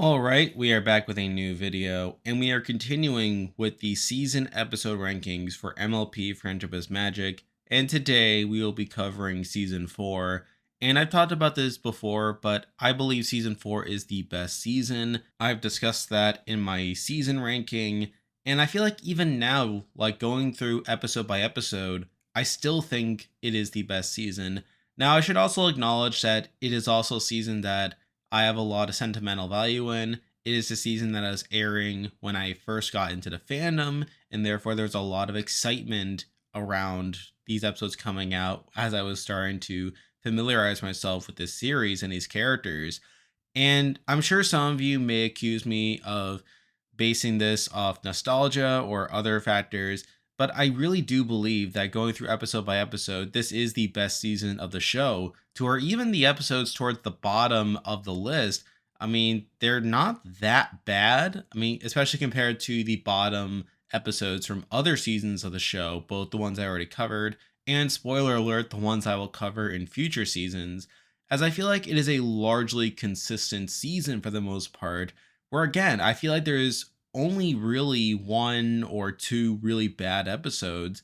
All right, we are back with a new video, and we are continuing with the season episode rankings for MLP Friendship is Magic. And today we will be covering season 4. And I've talked about this before, but I believe season 4 is the best season. I've discussed that in my season ranking, and I feel like even now, like going through episode by episode, I still think it is the best season. Now, I should also acknowledge that it is also a season that I have a lot of sentimental value in. It is the season that I was airing when I first got into the fandom, and therefore there's a lot of excitement around these episodes coming out as I was starting to familiarize myself with this series and these characters. And I'm sure some of you may accuse me of basing this off nostalgia or other factors, but I really do believe that going through episode by episode, this is the best season of the show, to where even the episodes towards the bottom of the list, I mean, they're not that bad. I mean, especially compared to the bottom episodes from other seasons of the show, both the ones I already covered, and spoiler alert, the ones I will cover in future seasons, as I feel like it is a largely consistent season for the most part, where again, I feel like there's only really one or two really bad episodes.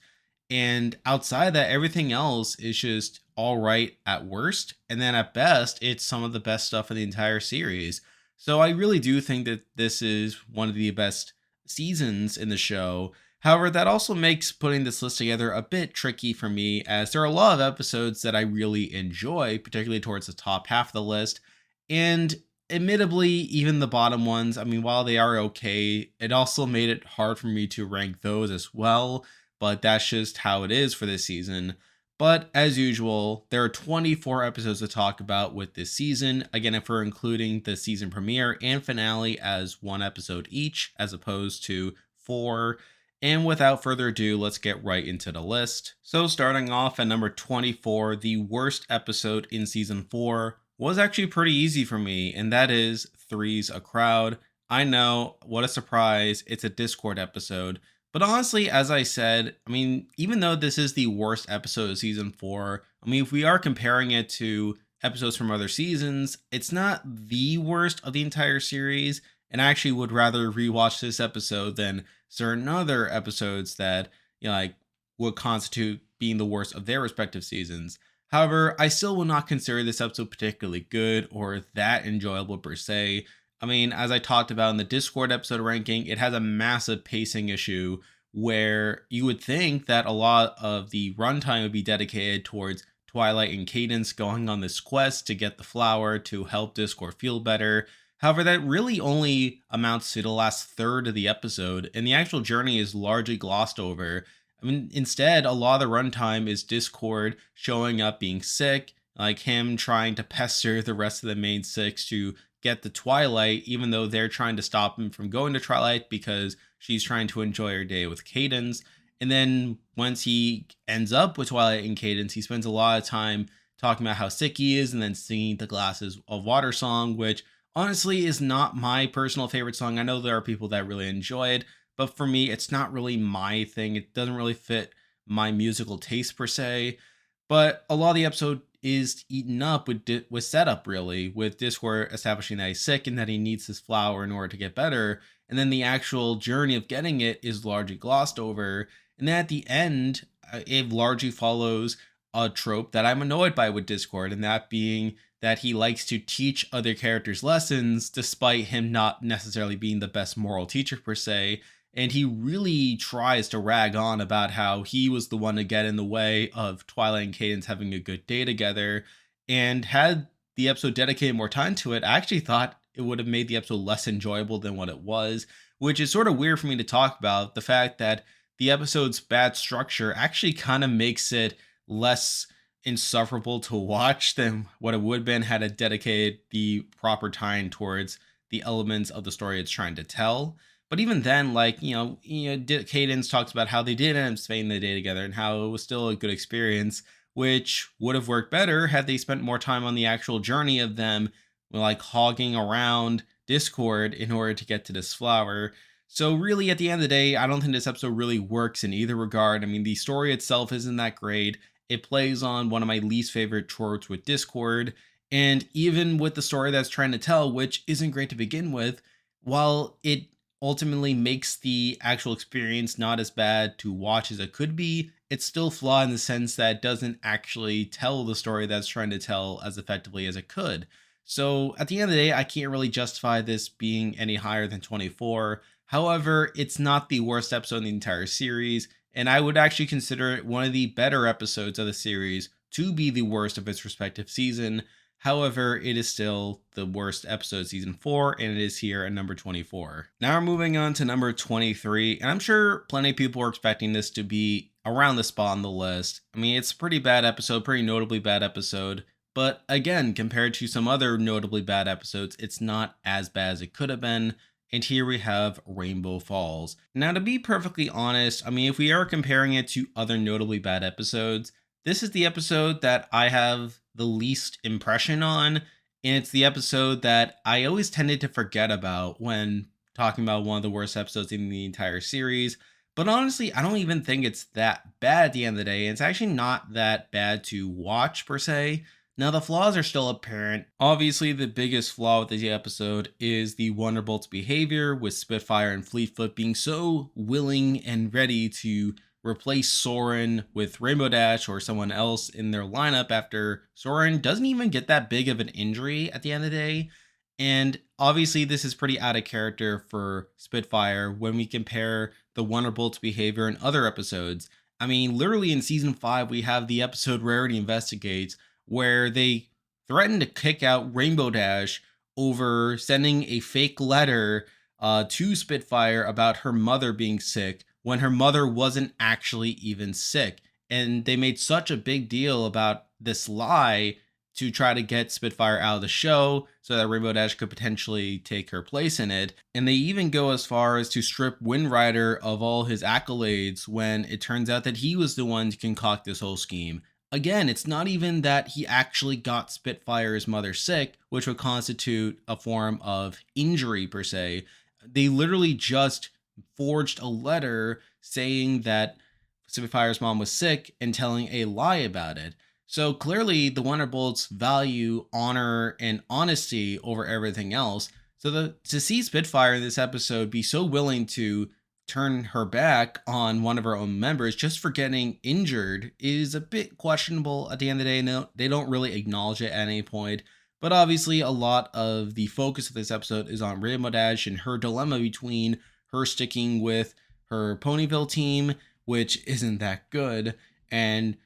And outside of that, everything else is just all right at worst. And then at best, it's some of the best stuff in the entire series. So I really do think that this is one of the best seasons in the show. However, that also makes putting this list together a bit tricky for me, as there are a lot of episodes that I really enjoy, particularly towards the top half of the list. And admittedly, even the bottom ones, I mean, while they are okay, it also made it hard for me to rank those as well. But that's just how it is for this season. But as usual, there are 24 episodes to talk about with this season. Again, if we're including the season premiere and finale as one episode each, as opposed to four. And without further ado, let's get right into the list. So, starting off at number 24, the worst episode in season 4 was actually pretty easy for me, and that is Three's a Crowd. I know, what a surprise, it's a Discord episode. But honestly, as I said, I mean, even though this is the worst episode of season 4, I mean, if we are comparing it to episodes from other seasons, it's not the worst of the entire series. And I actually would rather rewatch this episode than certain other episodes that, like would constitute being the worst of their respective seasons. However, I still will not consider this episode particularly good or that enjoyable per se. I mean, as I talked about in the Discord episode ranking, it has a massive pacing issue where you would think that a lot of the runtime would be dedicated towards Twilight and Cadence going on this quest to get the flower to help Discord feel better. However, that really only amounts to the last third of the episode, and the actual journey is largely glossed over. I mean, instead, a lot of the runtime is Discord showing up being sick, like him trying to pester the rest of the main six to get the Twilight, even though they're trying to stop him from going to Twilight because she's trying to enjoy her day with Cadence. And then once he ends up with Twilight and Cadence, he spends a lot of time talking about how sick he is and then singing the Glasses of Water song, which honestly is not my personal favorite song. I know there are people that really enjoy it, but for me, it's not really my thing. It doesn't really fit my musical taste per se. But a lot of the episode is eaten up with setup, really, with Discord establishing that he's sick and that he needs his flower in order to get better. And then the actual journey of getting it is largely glossed over. And then at the end, it largely follows a trope that I'm annoyed by with Discord, and that being that he likes to teach other characters lessons despite him not necessarily being the best moral teacher per se. And he really tries to rag on about how he was the one to get in the way of Twilight and Cadence having a good day together. And had the episode dedicated more time to it, I actually thought it would have made the episode less enjoyable than what it was, which is sort of weird for me to talk about. The fact that the episode's bad structure actually kind of makes it less insufferable to watch than what it would have been had it dedicated the proper time towards the elements of the story it's trying to tell. But even then, like, Cadence talks about how they did end up spending the day together and how it was still a good experience, which would have worked better had they spent more time on the actual journey of them, like, hogging around Discord in order to get to this flower. So really, at the end of the day, I don't think this episode really works in either regard. I mean, the story itself isn't that great. It plays on one of my least favorite tropes with Discord, And even with the story that's trying to tell, which isn't great to begin with, while it ultimately makes the actual experience not as bad to watch as it could be, it's still flawed in the sense that it doesn't actually tell the story that's trying to tell as effectively as it could. So at the end of the day, I can't really justify this being any higher than 24. However, it's not the worst episode in the entire series, and I would actually consider it one of the better episodes of the series to be the worst of its respective season. However, it is still the worst episode season 4, and it is here at number 24. Now we're moving on to number 23, and I'm sure plenty of people are expecting this to be around the spot on the list. I mean, it's a pretty bad episode, pretty notably bad episode, but again, compared to some other notably bad episodes, it's not as bad as it could have been. And here we have Rainbow Falls. Now, to be perfectly honest, I mean, if we are comparing it to other notably bad episodes, this is the episode that I have the least impression on. And it's the episode that I always tended to forget about when talking about one of the worst episodes in the entire series. But honestly, I don't even think it's that bad at the end of the day. It's actually not that bad to watch per se. Now, the flaws are still apparent. Obviously, the biggest flaw with the episode is the Wonderbolt's behavior, with Spitfire and Fleetfoot being so willing and ready to replace Soren with Rainbow Dash or someone else in their lineup after Soren doesn't even get that big of an injury at the end of the day. And obviously, this is pretty out of character for Spitfire when we compare the Wonderbolt's behavior in other episodes. I mean, literally in season 5, we have the episode Rarity Investigates, where they threaten to kick out Rainbow Dash over sending a fake letter to Spitfire about her mother being sick when her mother wasn't actually even sick. And they made such a big deal about this lie to try to get Spitfire out of the show so that Rainbow Dash could potentially take her place in it. And they even go as far as to strip Wind Rider of all his accolades when it turns out that he was the one to concoct this whole scheme. Again, it's not even that he actually got Spitfire's mother sick, which would constitute a form of injury per se. They literally just forged a letter saying that Spitfire's mom was sick and telling a lie about it. So clearly, the Wonderbolts value honor and honesty over everything else. So to see Spitfire in this episode be so willing to turn her back on one of her own members just for getting injured is a bit questionable at the end of the day. No, they don't really acknowledge it at any point. But obviously, a lot of the focus of this episode is on Rainbow Dash and her dilemma between her sticking with her Ponyville team, which isn't that good, and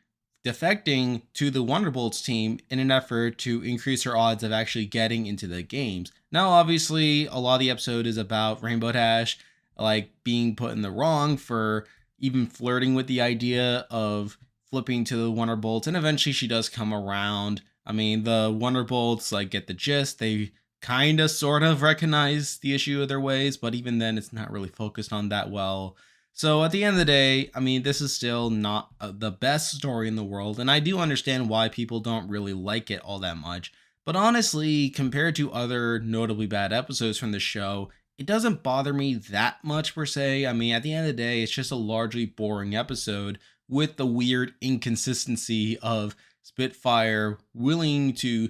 defecting to the Wonderbolts team in an effort to increase her odds of actually getting into the games. Now, obviously, a lot of the episode is about Rainbow Dash like being put in the wrong for even flirting with the idea of flipping to the Wonderbolts, and eventually she does come around. I mean, the Wonderbolts like get the gist. They kind of sort of recognize the issue of their ways, but even then it's not really focused on that well. So at the end of the day, I mean, this is still not the best story in the world, and I do understand why people don't really like it all that much. But honestly, compared to other notably bad episodes from the show, it doesn't bother me that much per se. I mean, at the end of the day, it's just a largely boring episode with the weird inconsistency of Spitfire willing to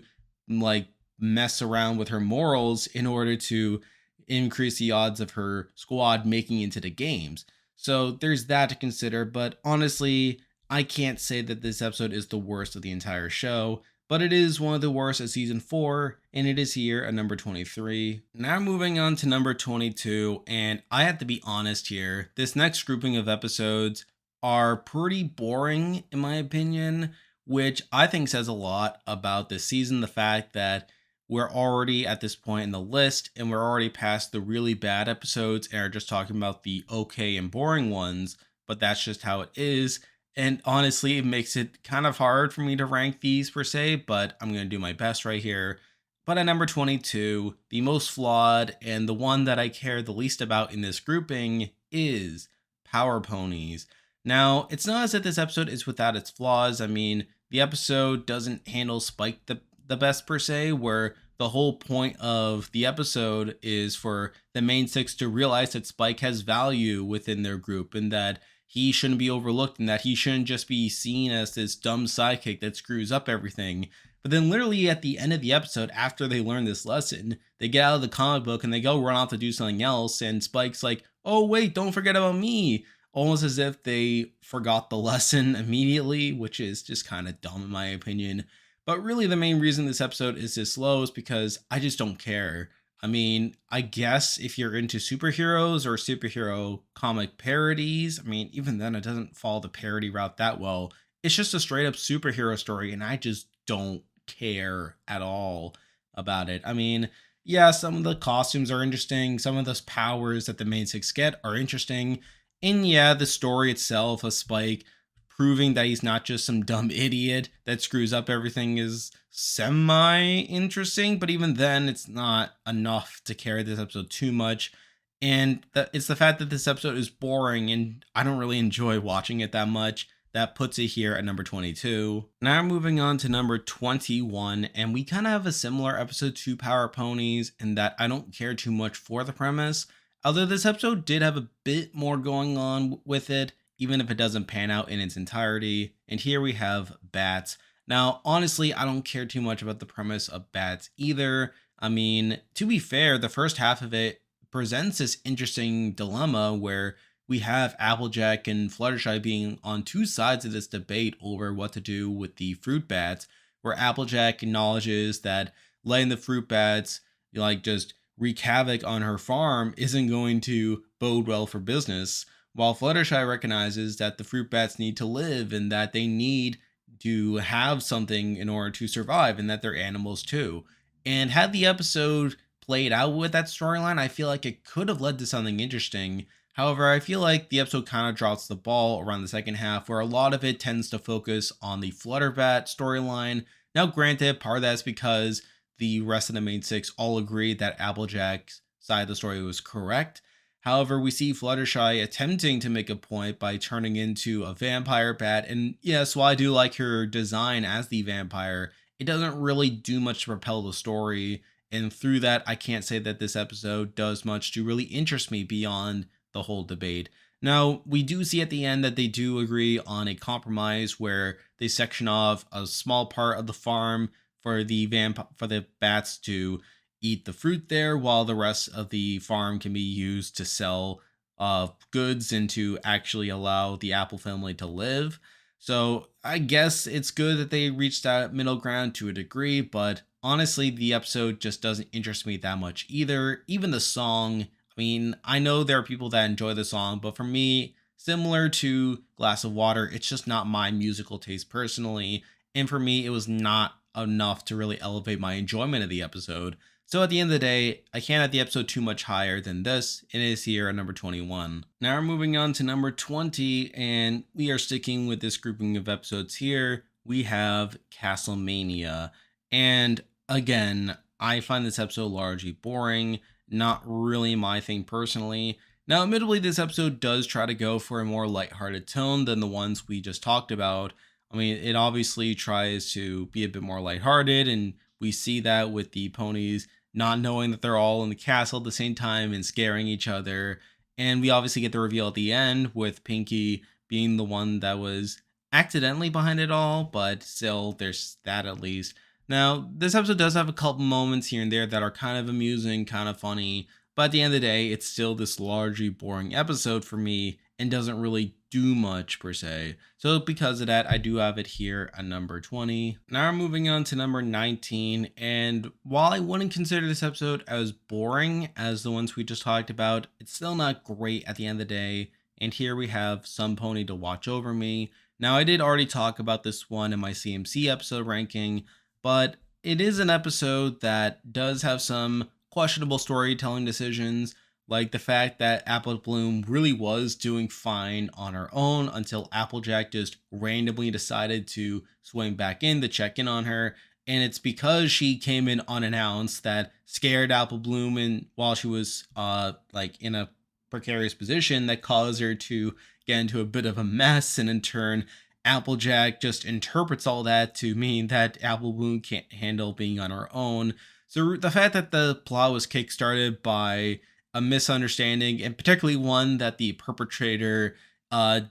like mess around with her morals in order to increase the odds of her squad making into the games. So there's that to consider, but honestly, I can't say that this episode is the worst of the entire show, but it is one of the worst of season 4, and it is here at number 23. Now moving on to number 22, and I have to be honest here, this next grouping of episodes are pretty boring in my opinion, which I think says a lot about this season. The fact that we're already at this point in the list and we're already past the really bad episodes and are just talking about the okay and boring ones, but that's just how it is. And honestly, it makes it kind of hard for me to rank these per se, but I'm going to do my best right here. But at number 22, the most flawed and the one that I care the least about in this grouping is Power Ponies. Now, it's not as if this episode is without its flaws. I mean, the episode doesn't handle Spike the best per se, where the whole point of the episode is for the main six to realize that Spike has value within their group and that he shouldn't be overlooked and that he shouldn't just be seen as this dumb sidekick that screws up everything. But then literally at the end of the episode, after they learn this lesson, they get out of the comic book and they go run off to do something else. And Spike's like, oh, wait, don't forget about me. Almost as if they forgot the lesson immediately, which is just kind of dumb in my opinion. But really, the main reason this episode is this slow is because I just don't care. I mean, I guess if you're into superheroes or superhero comic parodies, I mean, even then it doesn't follow the parody route that well. It's just a straight up superhero story, and I just don't care at all about it. I mean, yeah, some of the costumes are interesting, some of those powers that the main six get are interesting, and yeah, the story itself of Spike proving that he's not just some dumb idiot that screws up everything is semi interesting, but even then, it's not enough to carry this episode too much. And it's the fact that this episode is boring and I don't really enjoy watching it that much that puts it here at number 22. Now moving on to number 21, and we kind of have a similar episode to Power Ponies in that I don't care too much for the premise. Although this episode did have a bit more going on with it, even if it doesn't pan out in its entirety. And here we have Bats. Now, honestly, I don't care too much about the premise of Bats either. I mean, to be fair, the first half of it presents this interesting dilemma where we have Applejack and Fluttershy being on two sides of this debate over what to do with the fruit bats, where Applejack acknowledges that letting the fruit bats like just wreak havoc on her farm isn't going to bode well for business, while Fluttershy recognizes that the fruit bats need to live and that they need to have something in order to survive and that they're animals too. And had the episode played out with that storyline, I feel like it could have led to something interesting. However, I feel like the episode kind of drops the ball around the second half, where a lot of it tends to focus on the Flutterbat storyline. Now, granted, part of that's because the rest of the main six all agreed that Applejack's side of the story was correct. However, we see Fluttershy attempting to make a point by turning into a vampire bat, and yes, while I do like her design as the vampire, it doesn't really do much to propel the story, and through that, I can't say that this episode does much to really interest me beyond the whole debate. Now, we do see at the end that they do agree on a compromise where they section off a small part of the farm for the bats to eat the fruit there, while the rest of the farm can be used to sell goods and to actually allow the Apple family to live. So I guess it's good that they reached that middle ground to a degree, but honestly, the episode just doesn't interest me that much either. Even the song, I mean, I know there are people that enjoy the song, but for me, similar to Glass of Water, it's just not my musical taste personally. And for me, it was not enough to really elevate my enjoyment of the episode. So at the end of the day, I can't have the episode too much higher than this. It is here at number 21. Now we're moving on to number 20, and we are sticking with this grouping of episodes here. We have Castlemania. And again, I find this episode largely boring, not really my thing personally. Now, admittedly, this episode does try to go for a more lighthearted tone than the ones we just talked about. I mean, it obviously tries to be a bit more lighthearted, and we see that with the ponies not knowing that they're all in the castle at the same time and scaring each other. And we obviously get the reveal at the end with Pinkie being the one that was accidentally behind it all, but still, there's that at least. Now, this episode does have a couple moments here and there that are kind of amusing, kind of funny, but at the end of the day, it's still this largely boring episode for me and doesn't really do much per se. So because of that, I do have it here at number 20. Now we're moving on to number 19. And while I wouldn't consider this episode as boring as the ones we just talked about, it's still not great at the end of the day. And here we have Somepony to Watch Over Me. Now I did already talk about this one in my CMC episode ranking, but it is an episode that does have some questionable storytelling decisions, like the fact that Apple Bloom really was doing fine on her own until Applejack just randomly decided to swing back in to check in on her. And it's because she came in unannounced that scared Apple Bloom and while she was like in a precarious position that caused her to get into a bit of a mess, and in turn Applejack just interprets all that to mean that Apple Bloom can't handle being on her own. So the fact that the plot was kickstarted by a misunderstanding, and particularly one that the perpetrator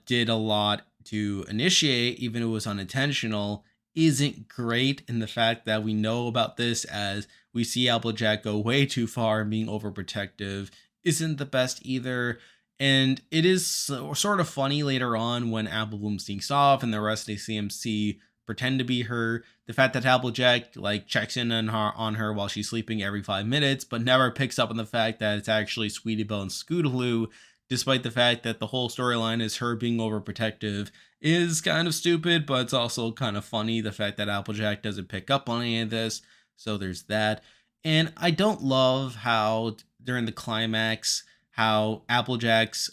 did a lot to initiate, even if it was unintentional, isn't great, and the fact that we know about this as we see Applejack go way too far and being overprotective isn't the best either. And it is sort of funny later on when Apple Bloom sneaks off and the rest of the CMC pretend to be her. The fact that Applejack like checks in on her while she's sleeping every 5 minutes, but never picks up on the fact that it's actually Sweetie Belle and Scootaloo, despite the fact that the whole storyline is her being overprotective, is kind of stupid, but it's also kind of funny the fact that Applejack doesn't pick up on any of this. So there's that. And I don't love how during the climax, how Applejack's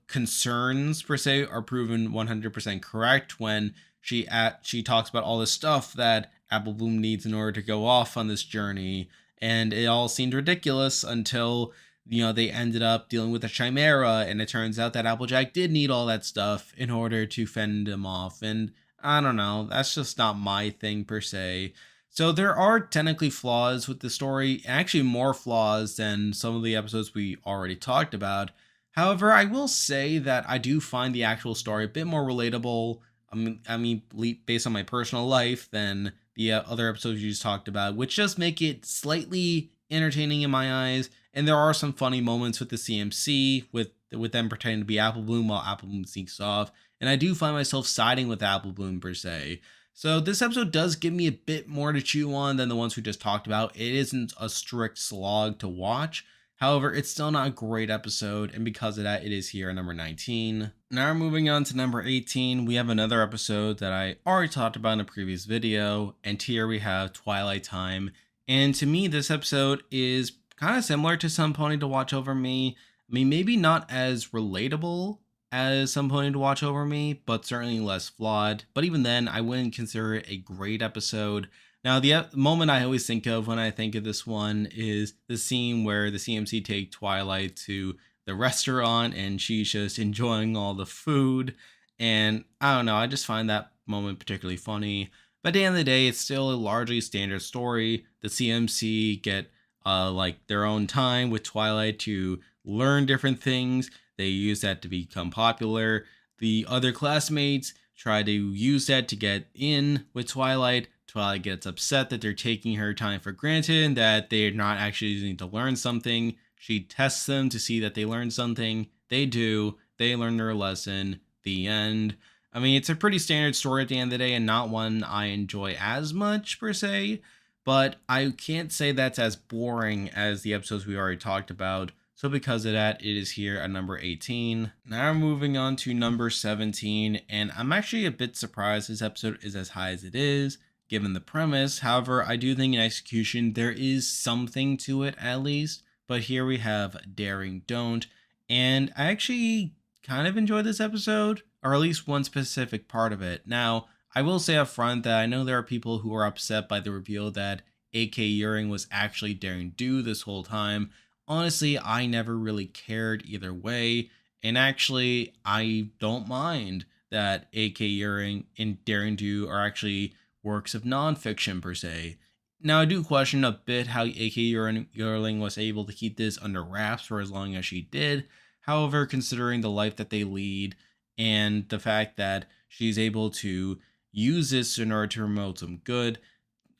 concerns per se are proven 100% correct when she talks about all this stuff that Apple Bloom needs in order to go off on this journey, and it all seemed ridiculous until they ended up dealing with a chimera, and it turns out that Applejack did need all that stuff in order to fend him off. And I don't know, that's just not my thing per se. So there are technically flaws with the story, actually more flaws than some of the episodes we already talked about. However, I will say that I do find the actual story a bit more relatable. Based on my personal life than the other episodes you just talked about, which just make it slightly entertaining in my eyes. And there are some funny moments with the CMC, with them pretending to be Apple Bloom while Apple Bloom sneaks off. And I do find myself siding with Apple Bloom per se. So this episode does give me a bit more to chew on than the ones we just talked about. It isn't a strict slog to watch. However, it's still not a great episode, and because of that, it is here at number 19. Now moving on to number 18, we have another episode that I already talked about in a previous video, and here we have Twilight Time. And to me, this episode is kind of similar to Somepony to Watch Over Me. I mean, maybe not as relatable as Somepony to Watch Over Me, but certainly less flawed. But even then, I wouldn't consider it a great episode. Now, the moment I always think of when I think of this one is the scene where the CMC take Twilight to the restaurant and she's just enjoying all the food. And I don't know, I just find that moment particularly funny. But at the end of the day, it's still a largely standard story. The CMC get like their own time with Twilight to learn different things. They use that to become popular. The other classmates try to use that to get in with Twilight. Twilight gets upset that they're taking her time for granted and that they're not actually using to learn something. She tests them to see that they learn something. They do. They learn their lesson. The end. I mean, it's a pretty standard story at the end of the day and not one I enjoy as much per se, but I can't say that's as boring as the episodes we already talked about. So because of that, it is here at number 18. Now moving on to number 17, and I'm actually a bit surprised this episode is as high as it is, given the premise. However, I do think in execution, there is something to it at least. But here we have Daring Don't. And I actually kind of enjoyed this episode, or at least one specific part of it. Now, I will say up front that I know there are people who are upset by the reveal that AK Uring was actually Daring Do this whole time. Honestly, I never really cared either way. And actually, I don't mind that AK Uring and Daring Do are actually works of nonfiction per se. Now, I do question a bit how AK Yearling was able to keep this under wraps for as long as she did. However, considering the life that they lead and the fact that she's able to use this in order to promote some good,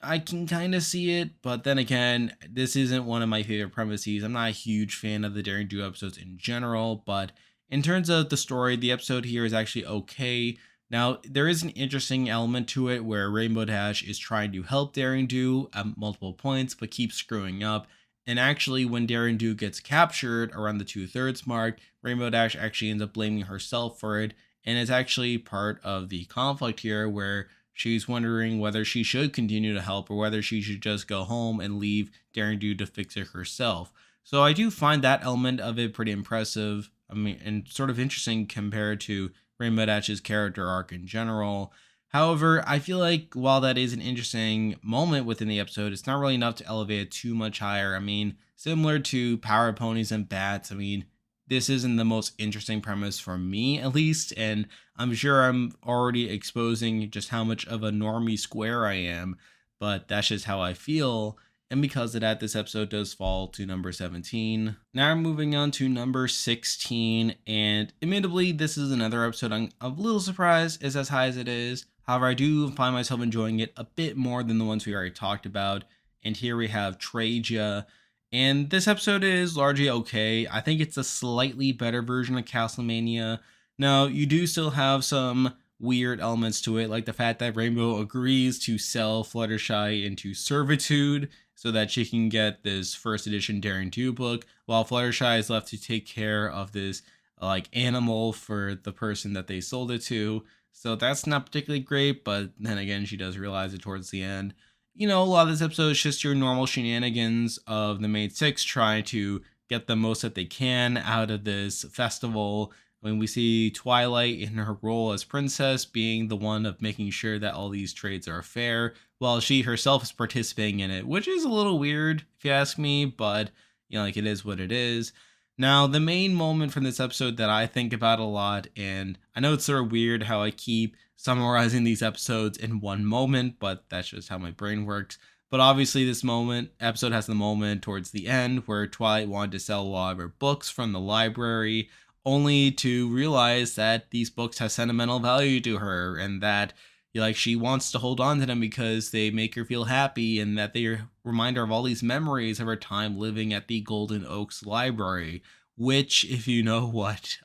I can kind of see it. But then again, this isn't one of my favorite premises. I'm not a huge fan of the Daring Do episodes in general, but in terms of the story, the episode here is actually okay. Now, there is an interesting element to it where Rainbow Dash is trying to help Daring Do at multiple points, but keeps screwing up. And actually, when Daring Do gets captured around the 2/3 mark, Rainbow Dash actually ends up blaming herself for it. And it's actually part of the conflict here where she's wondering whether she should continue to help or whether she should just go home and leave Daring Do to fix it herself. So I do find that element of it pretty impressive. I mean, and sort of interesting compared to Rainbow Dash's character arc in general. However, I feel like while that is an interesting moment within the episode, it's not really enough to elevate it too much higher. I mean, similar to Power Ponies and Bats, I mean, this isn't the most interesting premise for me, at least, and I'm sure I'm already exposing just how much of a normie square I am, but that's just how I feel. And because of that, this episode does fall to number 17. Now I'm moving on to number 16. And admittedly, this is another episode I'm a little surprised is as high as it is. However, I do find myself enjoying it a bit more than the ones we already talked about. And here we have Traja. And this episode is largely okay. I think it's a slightly better version of Castlemania. Now, you do still have some weird elements to it, like the fact that Rainbow agrees to sell Fluttershy into servitude so that she can get this first edition Daring Do book, while Fluttershy is left to take care of this like animal for the person that they sold it to. So that's not particularly great, but then again, she does realize it towards the end. You know, a lot of this episode is just your normal shenanigans of the main six trying to get the most that they can out of this festival. When we see Twilight in her role as princess being the one of making sure that all these trades are fair, while she herself is participating in it, which is a little weird if you ask me, but you know, like it is what it is. Now, the main moment from this episode that I think about a lot, and I know it's sort of weird how I keep summarizing these episodes in one moment, but that's just how my brain works. But obviously, episode has the moment towards the end where Twilight wanted to sell a lot of her books from the library, only to realize that these books have sentimental value to her and that like she wants to hold on to them because they make her feel happy and that they remind her of all these memories of her time living at the Golden Oaks Library, which, if you know what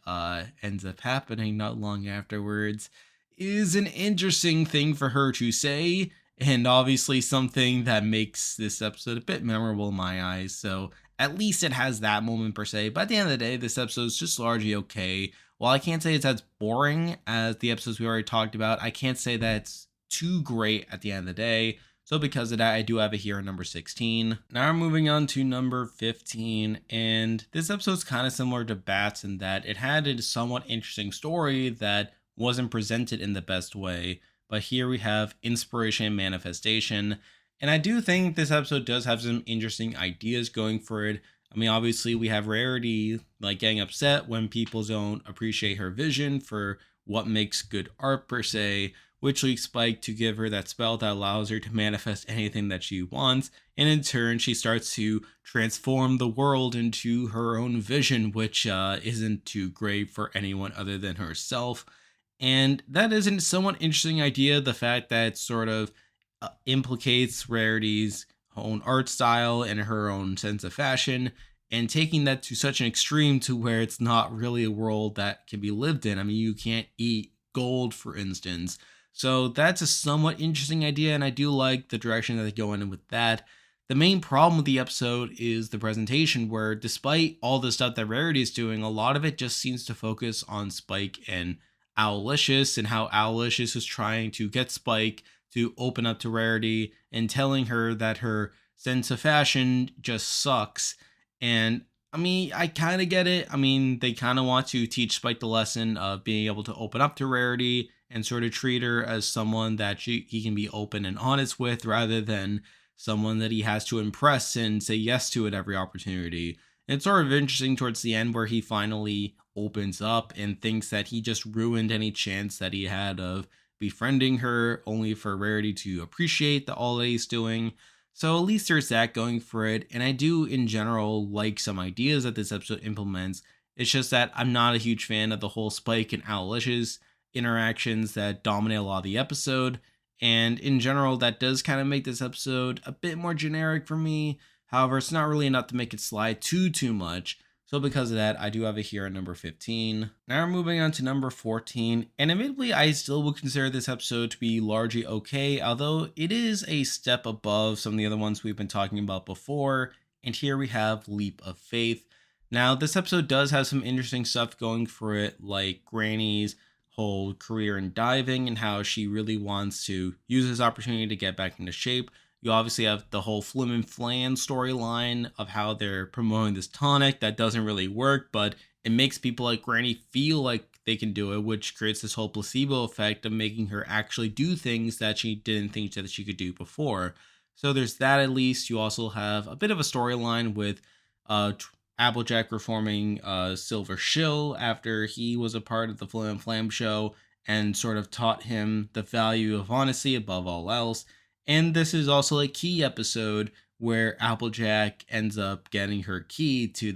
ends up happening not long afterwards, is an interesting thing for her to say, and obviously something that makes this episode a bit memorable in my eyes. So at least it has that moment per se. But at the end of the day, this episode is just largely okay. While I can't say it's as boring as the episodes we already talked about, I can't say that it's too great at the end of the day. So because of that, I do have it here at number 16. Now we're moving on to number 15. And this episode's kind of similar to Bats in that it had a somewhat interesting story that wasn't presented in the best way. But here we have Inspiration and Manifestation. And I do think this episode does have some interesting ideas going for it. I mean, obviously, we have Rarity like getting upset when people don't appreciate her vision for what makes good art per se, which leads Spike to give her that spell that allows her to manifest anything that she wants. And in turn, she starts to transform the world into her own vision, which isn't too great for anyone other than herself. And that is a somewhat interesting idea, the fact that it sort of implicates Rarity's own art style and her own sense of fashion, and taking that to such an extreme to where it's not really a world that can be lived in. I mean, you can't eat gold, for instance. So that's a somewhat interesting idea, and I do like the direction that they go in with that. The main problem with the episode is the presentation, where despite all the stuff that Rarity is doing, a lot of it just seems to focus on Spike and Owlicious, and how Owlicious is trying to get Spike to open up to Rarity and telling her that her sense of fashion just sucks. And I mean, I kind of get it. I mean, they kind of want to teach Spike the lesson of being able to open up to Rarity and sort of treat her as someone that he can be open and honest with, rather than someone that he has to impress and say yes to at every opportunity. And it's sort of interesting towards the end where he finally opens up and thinks that he just ruined any chance that he had of befriending her, only for Rarity to appreciate all that he's doing. So at least there's that going for it. And I do, in general, like some ideas that this episode implements. It's just that I'm not a huge fan of the whole Spike and Owlicious interactions that dominate a lot of the episode. And in general, that does kind of make this episode a bit more generic for me. However, it's not really enough to make it slide too much. So because of that, I do have it here at number 15. Now we're moving on to number 14. And admittedly, I still would consider this episode to be largely okay, although it is a step above some of the other ones we've been talking about before. And here we have Leap of Faith. Now, this episode does have some interesting stuff going for it, like Granny's whole career in diving and how she really wants to use this opportunity to get back into shape. You obviously have the whole Flim and Flan storyline of how they're promoting this tonic that doesn't really work, but it makes people like Granny feel like they can do it, which creates this whole placebo effect of making her actually do things that she didn't think that she could do before. So there's that at least. You also have a bit of a storyline with Applejack reforming Silver Shill after he was a part of the Flim and Flam show and sort of taught him the value of honesty above all else. And this is also a key episode where Applejack ends up getting her key to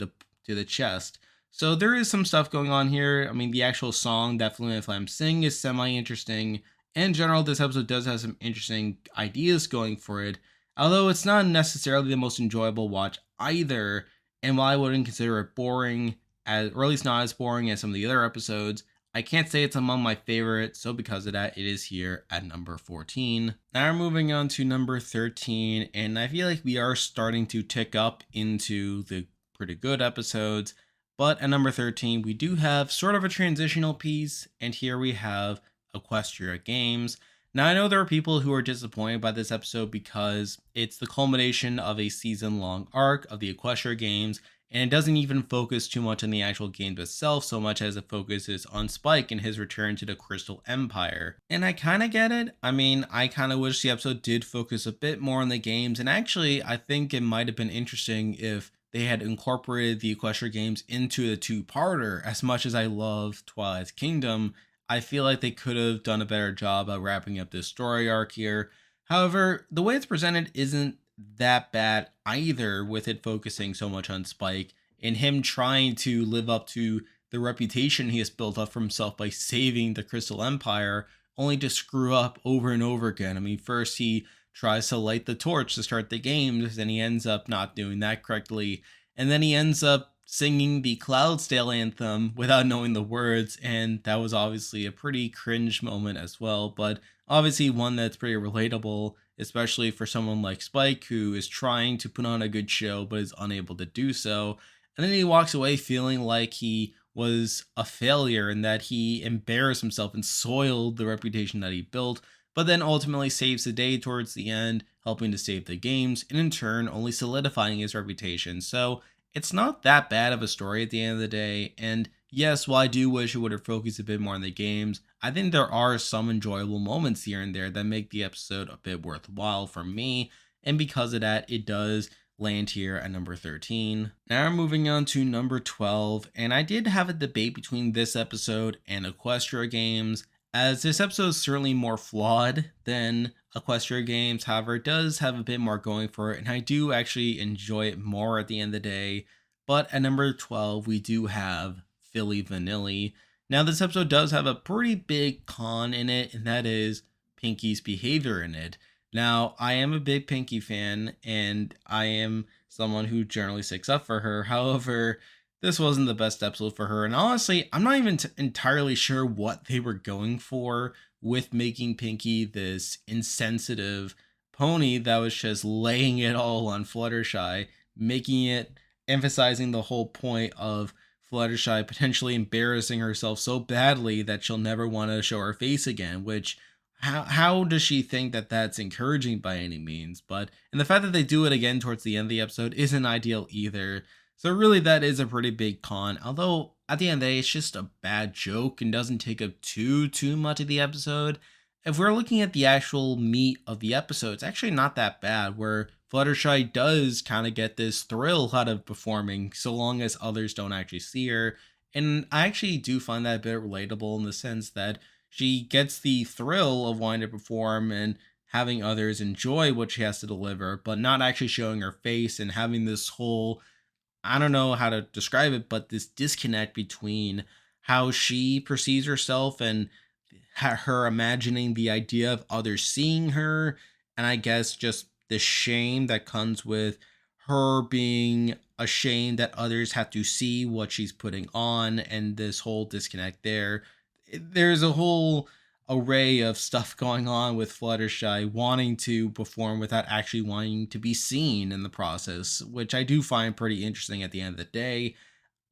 the chest. So there is some stuff going on here. I mean, the actual song that Flim and Flam sing is semi-interesting, In general, this episode does have some interesting ideas going for it, although it's not necessarily the most enjoyable watch either. And while I wouldn't consider it boring, or at least not as boring as some of the other episodes, I can't say it's among my favorites, so because of that, it is here at number 14. Now we're moving on to number 13, and I feel like we are starting to tick up into the pretty good episodes. But at number 13, we do have sort of a transitional piece, and here we have Equestria Games. Now, I know there are people who are disappointed by this episode because it's the culmination of a season-long arc of the Equestria Games, and it doesn't even focus too much on the actual games itself so much as it focuses on Spike and his return to the Crystal Empire. And I kind of get it. I mean, I kind of wish the episode did focus a bit more on the games, and actually, I think it might have been interesting if they had incorporated the Equestria Games into the two-parter. As much as I love Twilight's Kingdom, I feel like they could have done a better job of wrapping up this story arc here. However, the way it's presented isn't that bad either, with it focusing so much on Spike and him trying to live up to the reputation he has built up for himself by saving the Crystal Empire, only to screw up over and over again. I mean, first he tries to light the torch to start the games, and he ends up not doing that correctly. And then he ends up singing the Cloudsdale anthem without knowing the words, and that was obviously a pretty cringe moment as well, but obviously one that's pretty relatable, especially for someone like Spike who is trying to put on a good show but is unable to do so. And then he walks away feeling like he was a failure and that he embarrassed himself and soiled the reputation that he built, but then ultimately saves the day towards the end, helping to save the games, and in turn only solidifying his reputation. So it's not that bad of a story at the end of the day, and yes, while I do wish it would have focused a bit more on the games, I think there are some enjoyable moments here and there that make the episode a bit worthwhile for me, and because of that, it does land here at number 13. Now we're moving on to number 12, and I did have a debate between this episode and Equestria Games, as this episode is certainly more flawed than Equestria Games. However, it does have a bit more going for it, and I do actually enjoy it more at the end of the day. But at number 12, we do have Philly Vanilli. Now, this episode does have a pretty big con in it, and that is Pinkie's behavior in it. Now, I am a big Pinkie fan, and I am someone who generally sticks up for her. However, this wasn't the best episode for her. And honestly, I'm not even entirely sure what they were going for with making Pinkie this insensitive pony that was just laying it all on Fluttershy, making it emphasizing the whole point of Fluttershy potentially embarrassing herself so badly that she'll never want to show her face again, which how does she think that that's encouraging by any means? But and the fact that they do it again towards the end of the episode isn't ideal either. So really that is a pretty big con, although at the end of the day it's just a bad joke and doesn't take up too much of the episode. If we're looking at the actual meat of the episode, it's actually not that bad, where Fluttershy does kind of get this thrill out of performing so long as others don't actually see her. And I actually do find that a bit relatable in the sense that she gets the thrill of wanting to perform and having others enjoy what she has to deliver, but not actually showing her face and having this whole, I don't know how to describe it, but this disconnect between how she perceives herself and her imagining the idea of others seeing her, and I guess just the shame that comes with her being ashamed that others have to see what she's putting on, and this whole disconnect there. There's a whole array of stuff going on with Fluttershy wanting to perform without actually wanting to be seen in the process, which I do find pretty interesting at the end of the day.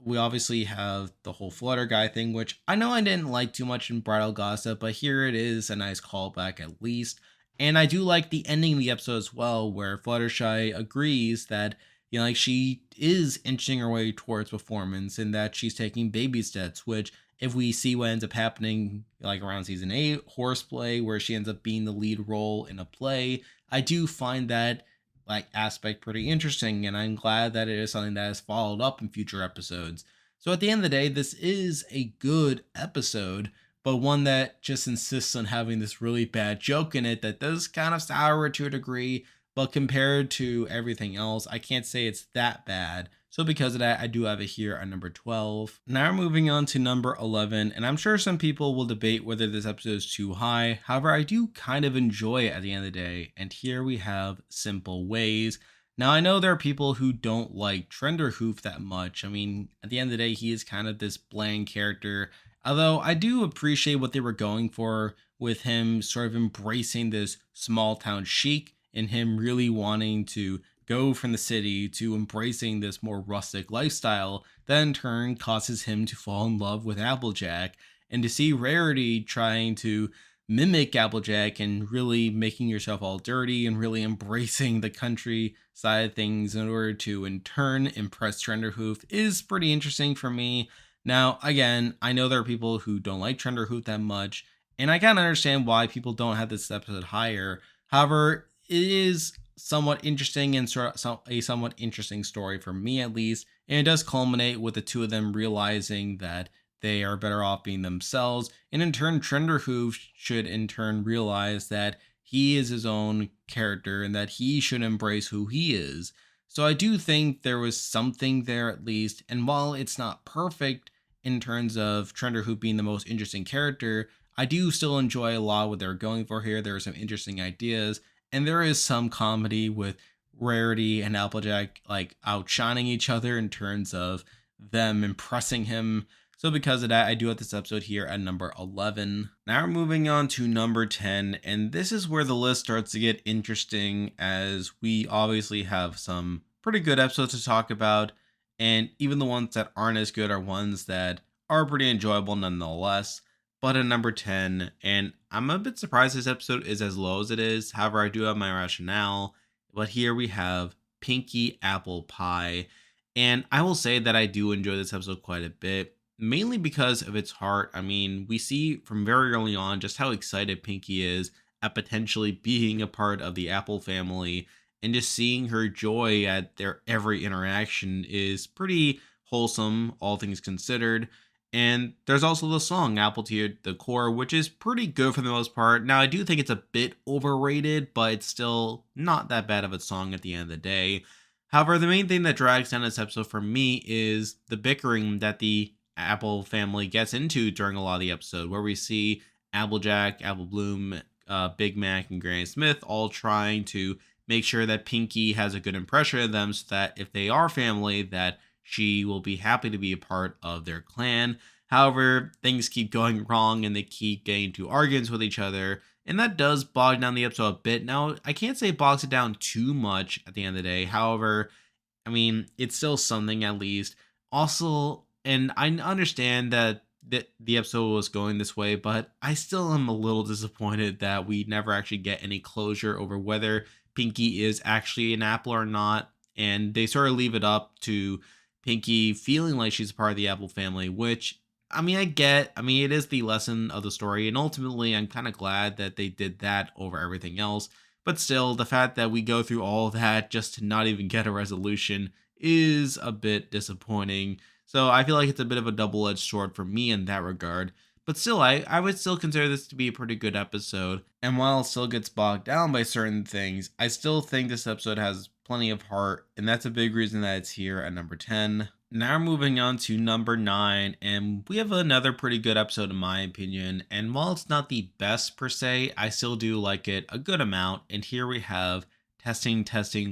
We obviously have the whole Flutter guy thing, which I know I didn't like too much in Bridal Gossip, but here it is, a nice callback at least. And I do like the ending of the episode as well, where Fluttershy agrees that, you know, like she is inching her way towards performance and that she's taking baby steps, which if we see what ends up happening like around season 8, Horseplay, where she ends up being the lead role in a play, I do find that like aspect pretty interesting, and I'm glad that it is something that is followed up in future episodes. So at the end of the day, this is a good episode, but one that just insists on having this really bad joke in it that does kind of sour it to a degree, but compared to everything else, I can't say it's that bad. So because of that, I do have it here at number 12. Now moving on to number 11, and I'm sure some people will debate whether this episode is too high. However, I do kind of enjoy it at the end of the day. And here we have Simple Ways. Now, I know there are people who don't like Trenderhoof that much. I mean, at the end of the day, he is kind of this bland character. Although I do appreciate what they were going for with him sort of embracing this small town chic and him really wanting to go from the city to embracing this more rustic lifestyle that in turn causes him to fall in love with Applejack. And to see Rarity trying to mimic Applejack and really making yourself all dirty and really embracing the country side of things in order to in turn impress Trenderhoof is pretty interesting for me. Now, again, I know there are people who don't like Trenderhoof that much, and I kind of understand why people don't have this episode higher. However, it is somewhat interesting and a somewhat interesting story for me at least, and it does culminate with the two of them realizing that they are better off being themselves, and in turn Trenderhoof should in turn realize that he is his own character and that he should embrace who he is. So I do think there was something there at least, and while it's not perfect in terms of Trenderhoof being the most interesting character, I do still enjoy a lot what they're going for here. There are some interesting ideas, and there is some comedy with Rarity and Applejack like outshining each other in terms of them impressing him. So because of that, I do have this episode here at number 11. Now we're moving on to number 10, and this is where the list starts to get interesting as we obviously have some pretty good episodes to talk about, and even the ones that aren't as good are ones that are pretty enjoyable nonetheless. But at number 10, and I'm a bit surprised this episode is as low as it is. However, I do have my rationale. But here we have Pinkie Apple Pie. And I will say that I do enjoy this episode quite a bit, mainly because of its heart. I mean, we see from very early on just how excited Pinkie is at potentially being a part of the Apple family. And just seeing her joy at their every interaction is pretty wholesome, all things considered. And there's also the song Apple to the Core, which is pretty good for the most part. Now, I do think it's a bit overrated, but it's still not that bad of a song at the end of the day. However, the main thing that drags down this episode for me is the bickering that the Apple family gets into during a lot of the episode, where we see Applejack, Apple Bloom, Big Mac, and Granny Smith all trying to make sure that Pinkie has a good impression of them so that if they are family, that she will be happy to be a part of their clan. However, things keep going wrong and they keep getting into arguments with each other. And that does bog down the episode a bit. Now, I can't say it bogs it down too much at the end of the day. However, I mean, it's still something at least. Also, and I understand that the episode was going this way, but I still am a little disappointed that we never actually get any closure over whether Pinkie is actually an apple or not. And they sort of leave it up to Pinkie feeling like she's a part of the Apple family, which, I mean, I get. I mean, it is the lesson of the story, and ultimately, I'm kind of glad that they did that over everything else. But still, the fact that we go through all that just to not even get a resolution is a bit disappointing. So I feel like it's a bit of a double-edged sword for me in that regard. But still, I would still consider this to be a pretty good episode. And while it still gets bogged down by certain things, I still think this episode has plenty of heart, and that's a big reason that it's here at number 10. Now moving on to number 9, and we have another pretty good episode in my opinion, and while it's not the best per se, I still do like it a good amount, and here we have Testing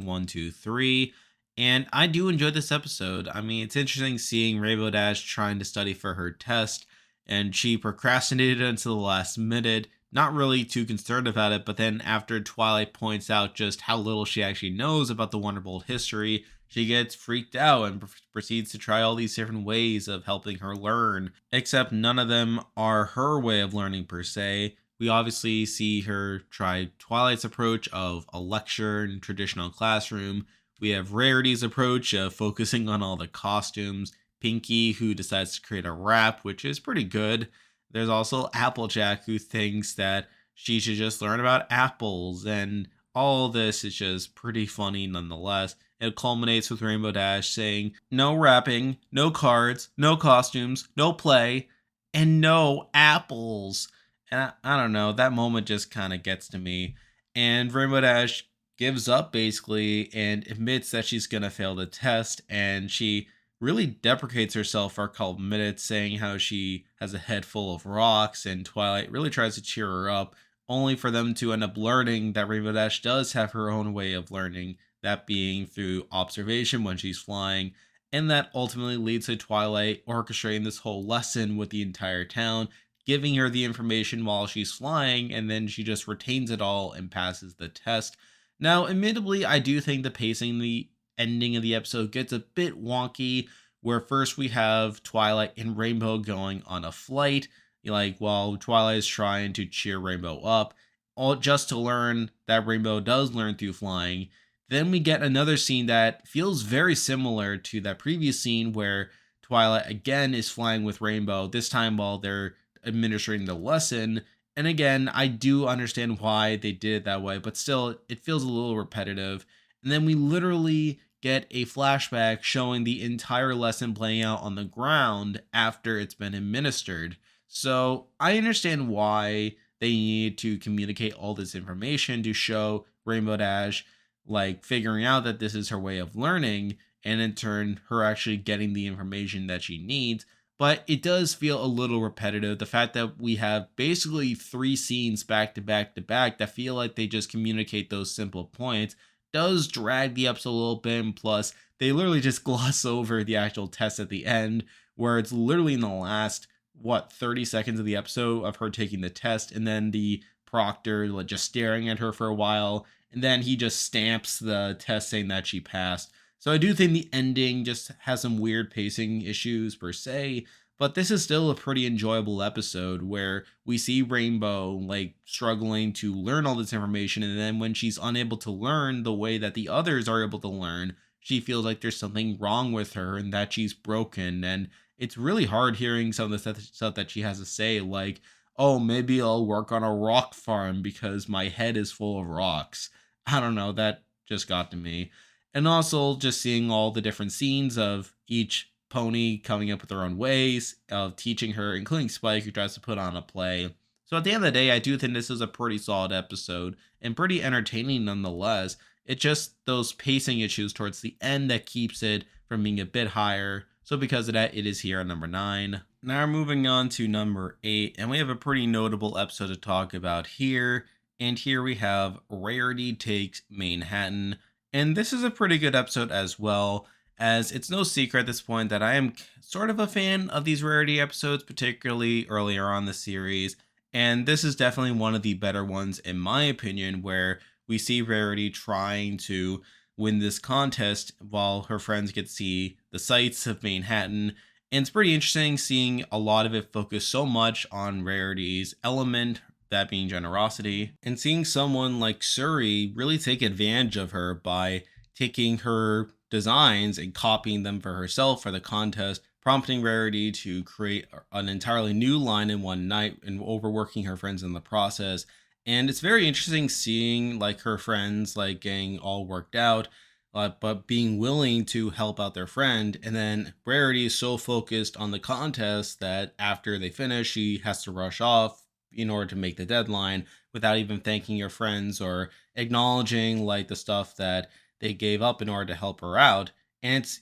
1 2 3. And I do enjoy this episode. I mean, it's interesting seeing Rainbow Dash trying to study for her test, and she procrastinated until the last minute, not really too concerned about it, but then after Twilight points out just how little she actually knows about the Wonderbolt history, she gets freaked out and proceeds to try all these different ways of helping her learn, except none of them are her way of learning per se. We obviously see her try Twilight's approach of a lecture in a traditional classroom. We have Rarity's approach of focusing on all the costumes. Pinkie, who decides to create a rap, which is pretty good. There's also Applejack, who thinks that she should just learn about apples, and all this is just pretty funny nonetheless. It culminates with Rainbow Dash saying, no rapping, no cards, no costumes, no play, and no apples. And I don't know, that moment just kind of gets to me. And Rainbow Dash gives up basically and admits that she's going to fail the test. And she really deprecates herself for a couple minutes, saying how she has a head full of rocks. And Twilight really tries to cheer her up, only for them to end up learning that Rainbow Dash does have her own way of learning, that being through observation when she's flying. And that ultimately leads to Twilight orchestrating this whole lesson with the entire town, giving her the information while she's flying, and then she just retains it all and passes the test. Now, admittedly, I do think the pacing, the ending of the episode gets a bit wonky, where first we have Twilight and Rainbow going on a flight, like while Twilight is trying to cheer Rainbow up, all just to learn that Rainbow does learn through flying. Then we get another scene that feels very similar to that previous scene where Twilight again is flying with Rainbow, this time while they're administering the lesson. And again, I do understand why they did it that way, but still, it feels a little repetitive. And then we literally get a flashback showing the entire lesson playing out on the ground after it's been administered. So I understand why they need to communicate all this information to show Rainbow Dash like figuring out that this is her way of learning, and in turn her actually getting the information that she needs. But it does feel a little repetitive, the fact that we have basically three scenes back to back to back that feel like they just communicate those simple points does drag the episode a little bit. And plus, they literally just gloss over the actual test at the end, where it's literally in the last 30 seconds of the episode of her taking the test, and then the proctor like just staring at her for a while, and then he just stamps the test saying that she passed. So I do think the ending just has some weird pacing issues per se, but this is still a pretty enjoyable episode where we see Rainbow like struggling to learn all this information, and then when she's unable to learn the way that the others are able to learn, she feels like there's something wrong with her and that she's broken. And it's really hard hearing some of the stuff that she has to say, like, oh, maybe I'll work on a rock farm because my head is full of rocks. I don't know, that just got to me. And also just seeing all the different scenes of each pony coming up with their own ways of teaching her, including Spike, who tries to put on a play. So at the end of the day, I do think this is a pretty solid episode and pretty entertaining nonetheless. It's just those pacing issues towards the end that keeps it from being a bit higher. So because of that, it is here at number 9. Now we're moving on to number 8, and we have a pretty notable episode to talk about here. And here we have Rarity Takes Manhattan. And this is a pretty good episode as well, as it's no secret at this point that I am sort of a fan of these Rarity episodes, particularly earlier on the series. And this is definitely one of the better ones, in my opinion, where we see Rarity trying to win this contest while her friends get to see the sights of Manhattan. And it's pretty interesting seeing a lot of it focus so much on Rarity's element, that being generosity, and seeing someone like Suri really take advantage of her by taking her designs and copying them for herself for the contest, prompting Rarity to create an entirely new line in one night and overworking her friends in the process. And it's very interesting seeing like her friends like getting all worked out, but being willing to help out their friend. And then Rarity is so focused on the contest that after they finish, she has to rush off in order to make the deadline without even thanking your friends or acknowledging like the stuff that they gave up in order to help her out. And it's,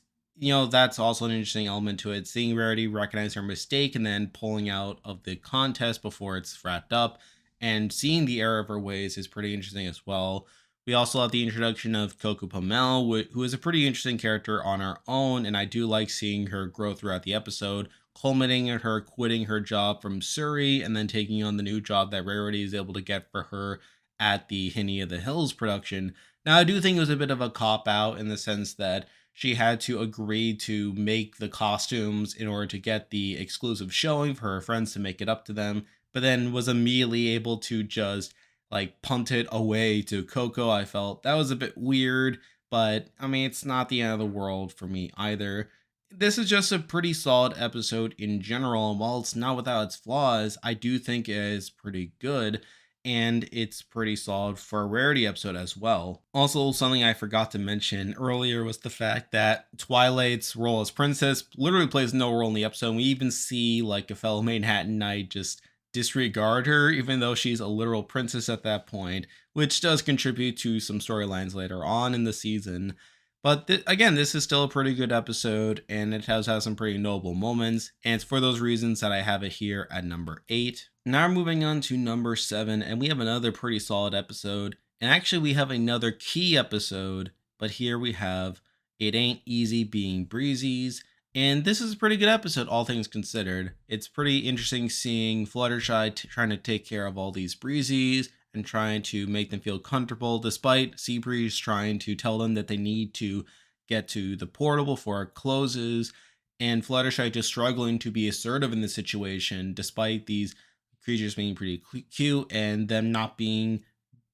that's also an interesting element to it, seeing Rarity recognize her mistake and then pulling out of the contest before it's wrapped up, and seeing the error of her ways is pretty interesting as well. We also have the introduction of Coco Pomel, who is a pretty interesting character on her own, and I do like seeing her grow throughout the episode, culminating in her quitting her job from Suri and then taking on the new job that Rarity is able to get for her at the Hinny of the Hills production. Now, I do think it was a bit of a cop-out in the sense that she had to agree to make the costumes in order to get the exclusive showing for her friends to make it up to them, but then was immediately able to just like punt it away to Coco. I felt that was a bit weird, but I mean, it's not the end of the world for me either. This is just a pretty solid episode in general, and while it's not without its flaws, I do think it is pretty good, and it's pretty solid for a Rarity episode as well. Also, something I forgot to mention earlier was the fact that Twilight's role as princess literally plays no role in the episode. We even see like a fellow Manhattanite just disregard her, even though she's a literal princess at that point, which does contribute to some storylines later on in the season. But again, this is still a pretty good episode, and it has some pretty noble moments, and it's for those reasons that I have it here at number 8. Now we're moving on to number 7, and we have another pretty solid episode, and actually we have another key episode, but here we have It Ain't Easy Being Breezy's. And this is a pretty good episode, all things considered. It's pretty interesting seeing Fluttershy trying to take care of all these breezies and trying to make them feel comfortable, despite Seabreeze trying to tell them that they need to get to the portal before it closes, and Fluttershy just struggling to be assertive in the situation, despite these creatures being pretty cute and them not being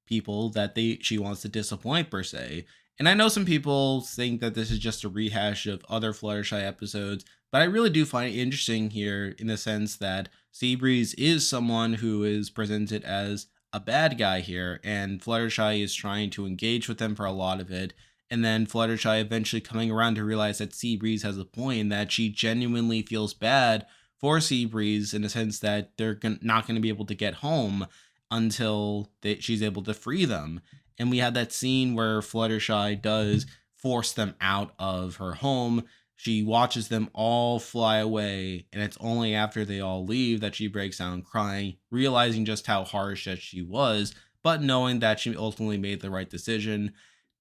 people that she wants to disappoint per se. And I know some people think that this is just a rehash of other Fluttershy episodes, but I really do find it interesting here in the sense that Seabreeze is someone who is presented as a bad guy here, and Fluttershy is trying to engage with them for a lot of it. And then Fluttershy eventually coming around to realize that Seabreeze has a point and that she genuinely feels bad for Seabreeze in the sense that they're not going to be able to get home until she's able to free them. And we have that scene where Fluttershy does force them out of her home. She watches them all fly away, and it's only after they all leave that she breaks down crying, realizing just how harsh that she was, but knowing that she ultimately made the right decision.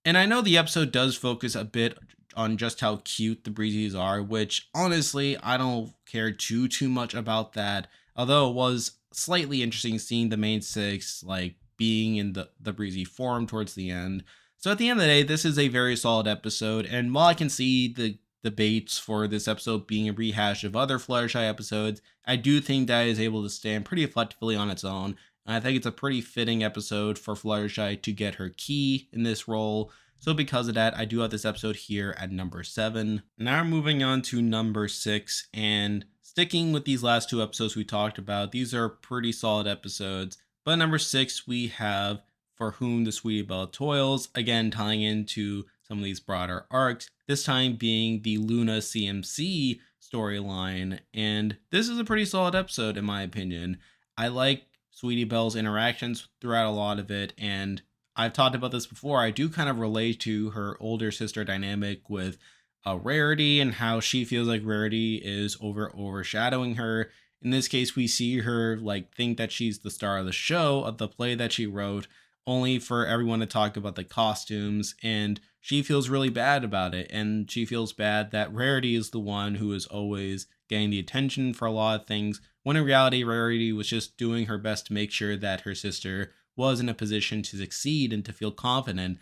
And I know the episode does focus a bit on just how cute the Breezies are, which honestly, I don't care too much about that. Although it was slightly interesting seeing the main six like being in the Breezy form towards the end. So at the end of the day, this is a very solid episode. And while I can see the debates for this episode being a rehash of other Fluttershy episodes, I do think that it is able to stand pretty effectively on its own. And I think it's a pretty fitting episode for Fluttershy to get her key in this role. So because of that, I do have this episode here at number 7. Now we're moving on to number 6, and sticking with these last two episodes we talked about, these are pretty solid episodes. But number 6, we have For Whom the Sweetie Belle Toils, again tying into some of these broader arcs, this time being the Luna CMC storyline. And this is a pretty solid episode in my opinion. I like Sweetie Belle's interactions throughout a lot of it, and I've talked about this before. I do kind of relate to her older sister dynamic with Rarity and how she feels like Rarity is overshadowing her. In this case, we see her like think that she's the star of the show, of the play that she wrote, only for everyone to talk about the costumes, and she feels really bad about it. And she feels bad that Rarity is the one who is always getting the attention for a lot of things, when in reality, Rarity was just doing her best to make sure that her sister was in a position to succeed and to feel confident,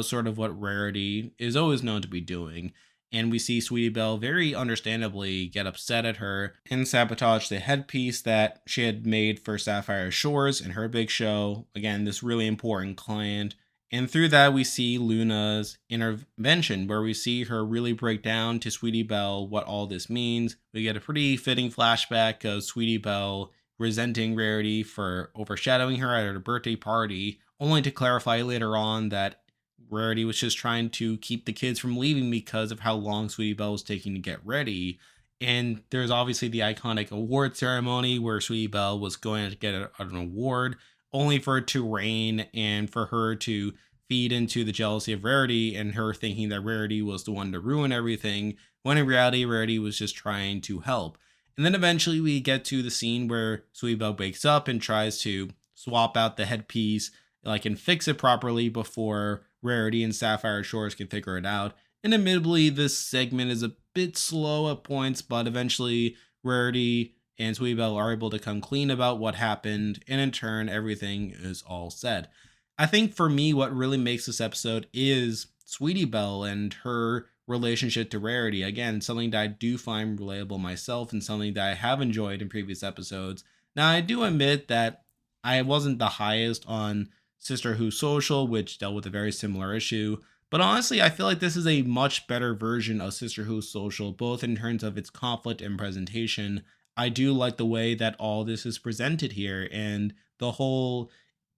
sort of what Rarity is always known to be doing. And we see Sweetie Belle very understandably get upset at her and sabotage the headpiece that she had made for Sapphire Shores in her big show. Again, this really important client. And through that, we see Luna's intervention, where we see her really break down to Sweetie Belle what all this means. We get a pretty fitting flashback of Sweetie Belle resenting Rarity for overshadowing her at her birthday party, only to clarify later on that Rarity was just trying to keep the kids from leaving because of how long Sweetie Belle was taking to get ready. And there's obviously the iconic award ceremony where Sweetie Belle was going to get an award, only for it to rain and for her to feed into the jealousy of Rarity and her thinking that Rarity was the one to ruin everything, when in reality, Rarity was just trying to help. And then eventually we get to the scene where Sweetie Belle wakes up and tries to swap out the headpiece, and fix it properly before Rarity and Sapphire Shores can figure it out. And admittedly, this segment is a bit slow at points, but eventually Rarity and Sweetie Belle are able to come clean about what happened, and in turn, everything is all said. I think for me, what really makes this episode is Sweetie Belle and her relationship to Rarity. Again, something that I do find relatable myself and something that I have enjoyed in previous episodes. Now, I do admit that I wasn't the highest on Sister Who Social, which dealt with a very similar issue. But honestly, I feel like this is a much better version of Sister Who Social, both in terms of its conflict and presentation. I do like the way that all this is presented here, and the whole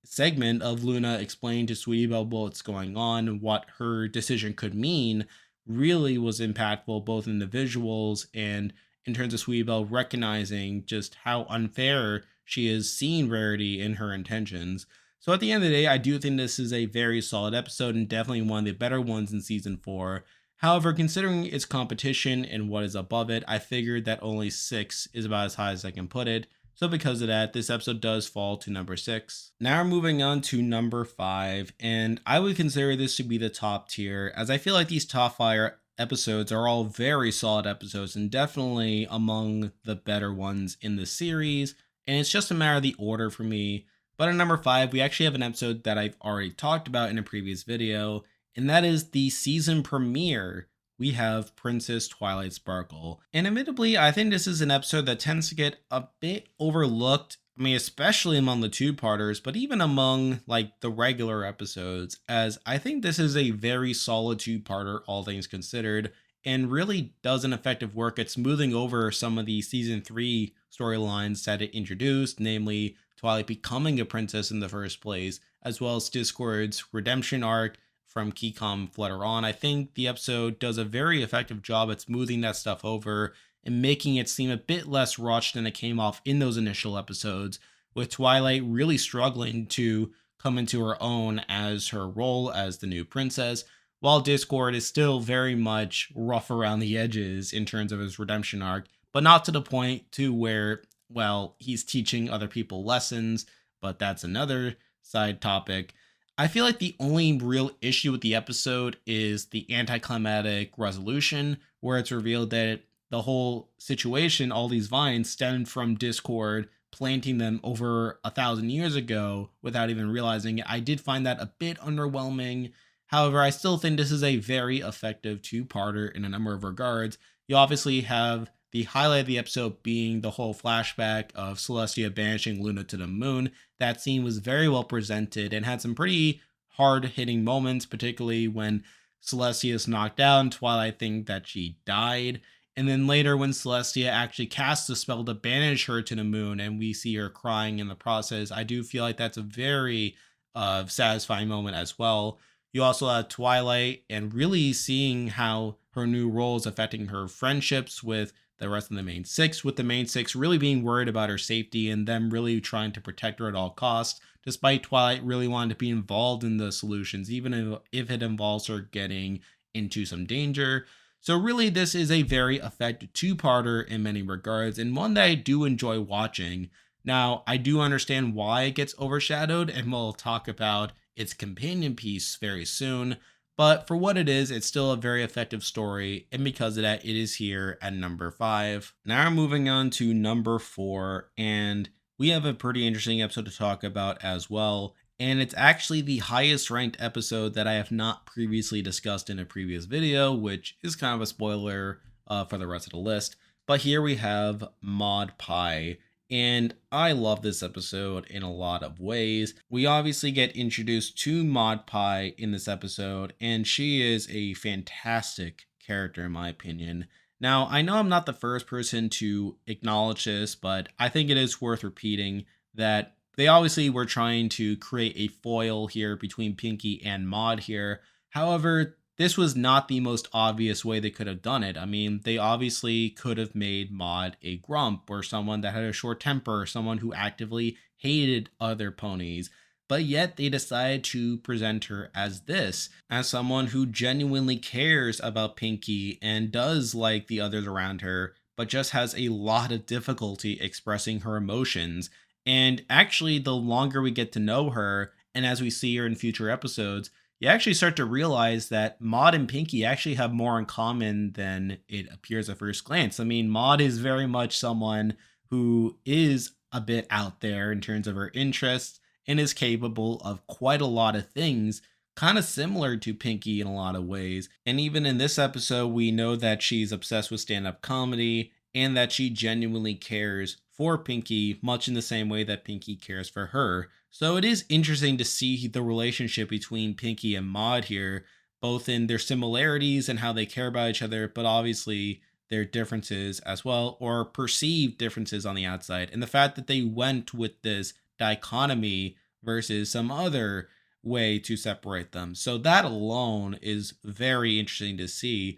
segment of Luna explaining to Sweetie Belle what's going on and what her decision could mean really was impactful, both in the visuals and in terms of Sweet Belle recognizing just how unfair she is seeing Rarity in her intentions. So at the end of the day, I do think this is a very solid episode and definitely one of the better ones in season 4. However, considering its competition and what is above it, I figured that only 6 is about as high as I can put it. So because of that, this episode does fall to number 6. Now we're moving on to number 5, and I would consider this to be the top tier, as I feel like these top 5 episodes are all very solid episodes and definitely among the better ones in the series, and it's just a matter of the order for me. But at number 5, we actually have an episode that I've already talked about in a previous video, and that is the season premiere. We have Princess Twilight Sparkle. And admittedly, I think this is an episode that tends to get a bit overlooked. I mean, especially among the two-parters, but even among like the regular episodes, as I think this is a very solid two-parter, all things considered, and really does an effective work at smoothing over some of the season 3 storylines that it introduced, namely Twilight becoming a princess in the first place, as well as Discord's redemption arc from Keycom later on. I think the episode does a very effective job at smoothing that stuff over and making it seem a bit less rushed than it came off in those initial episodes, with Twilight really struggling to come into her own as her role as the new princess, while Discord is still very much rough around the edges in terms of his redemption arc, but not to the point to where, well, he's teaching other people lessons, but that's another side topic. I feel like the only real issue with the episode is the anticlimactic resolution, where it's revealed that the whole situation, all these vines, stemmed from Discord planting them over 1,000 years ago without even realizing it. I did find that a bit underwhelming. However, I still think this is a very effective two-parter in a number of regards. You obviously have the highlight of the episode being the whole flashback of Celestia banishing Luna to the moon. That scene was very well presented and had some pretty hard-hitting moments, particularly when Celestia is knocked out and Twilight think that she died. And then later when Celestia actually casts a spell to banish her to the moon and we see her crying in the process, I do feel like that's a very satisfying moment as well. You also have Twilight and really seeing how her new role is affecting her friendships with the rest of the main 6, with the main 6 really being worried about her safety and them really trying to protect her at all costs, despite Twilight really wanting to be involved in the solutions, even if it involves her getting into some danger. So really, this is a very effective two-parter in many regards, and one that I do enjoy watching. Now, I do understand why it gets overshadowed, and we'll talk about its companion piece very soon. But for what it is, it's still a very effective story, and because of that, it is here at number 5. Now we're moving on to number 4, and we have a pretty interesting episode to talk about as well. And it's actually the highest ranked episode that I have not previously discussed in a previous video, which is kind of a spoiler for the rest of the list. But here we have Maud Pie. And I love this episode in a lot of ways. We obviously get introduced to Maud Pie in this episode, and she is a fantastic character in my opinion. Now, I know I'm not the first person to acknowledge this, but I think it is worth repeating that they obviously were trying to create a foil here between Pinkie and Maud here. However, this was not the most obvious way they could have done it. I mean, they obviously could have made Maud a grump or someone that had a short temper, someone who actively hated other ponies. But yet they decided to present her as this, as someone who genuinely cares about Pinkie and does like the others around her, but just has a lot of difficulty expressing her emotions. And actually, the longer we get to know her, and as we see her in future episodes, you actually start to realize that Maud and Pinkie actually have more in common than it appears at first glance. I mean, Maud is very much someone who is a bit out there in terms of her interests and is capable of quite a lot of things, kind of similar to Pinkie in a lot of ways. And even in this episode, we know that she's obsessed with stand-up comedy and that she genuinely cares for Pinkie, much in the same way that Pinkie cares for her. So it is interesting to see the relationship between Pinkie and Maud here, both in their similarities and how they care about each other, but obviously their differences as well, or perceived differences on the outside. And the fact that they went with this dichotomy versus some other way to separate them. So that alone is very interesting to see.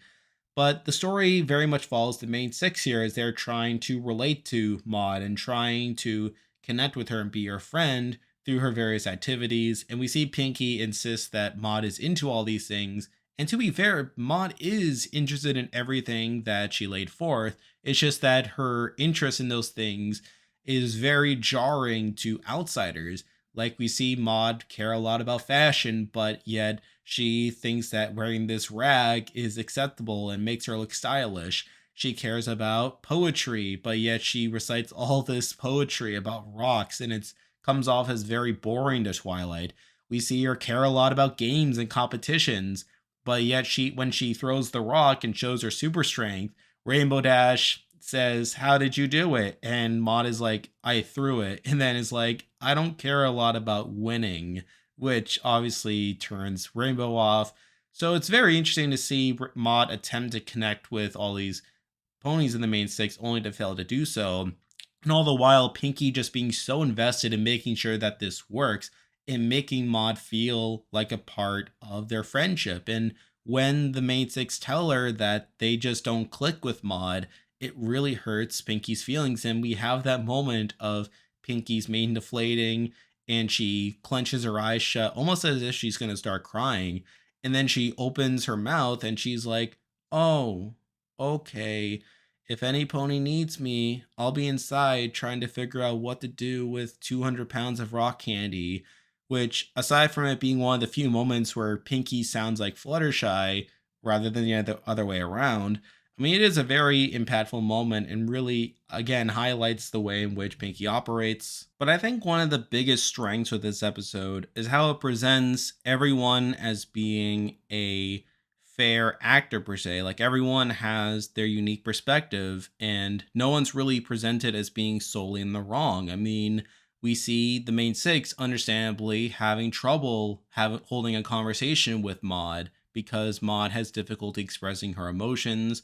But the story very much follows the main six here as they're trying to relate to Maud and trying to connect with her and be her friend through her various activities. And we see Pinkie insist that Maud is into all these things. And to be fair, Maud is interested in everything that she laid forth. It's just that her interest in those things is very jarring to outsiders. Like we see Maud care a lot about fashion, but yet she thinks that wearing this rag is acceptable and makes her look stylish. She cares about poetry, but yet she recites all this poetry about rocks and it comes off as very boring to Twilight. We see her care a lot about games and competitions, but yet when she throws the rock and shows her super strength, Rainbow Dash says, "How did you do it?" And Maud is like, "I threw it." And then is like, "I don't care a lot about winning," which obviously turns Rainbow off. So it's very interesting to see Maud attempt to connect with all these ponies in the main six only to fail to do so. And all the while, Pinkie just being so invested in making sure that this works and making Maud feel like a part of their friendship. And when the main six tell her that they just don't click with Maud, it really hurts Pinkie's feelings. And we have that moment of Pinkie's mane deflating and she clenches her eyes shut, almost as if she's going to start crying. And then she opens her mouth and she's like, "Oh, okay. If any pony needs me, I'll be inside trying to figure out what to do with 200 pounds of rock candy." Which, aside from it being one of the few moments where Pinkie sounds like Fluttershy rather than the other way around, I mean, it is a very impactful moment and really, again, highlights the way in which Pinkie operates. But I think one of the biggest strengths with this episode is how it presents everyone as being a fair actor per se. Like everyone has their unique perspective and no one's really presented as being solely in the wrong. I mean, we see the main six understandably having trouble holding a conversation with Maud because Maud has difficulty expressing her emotions.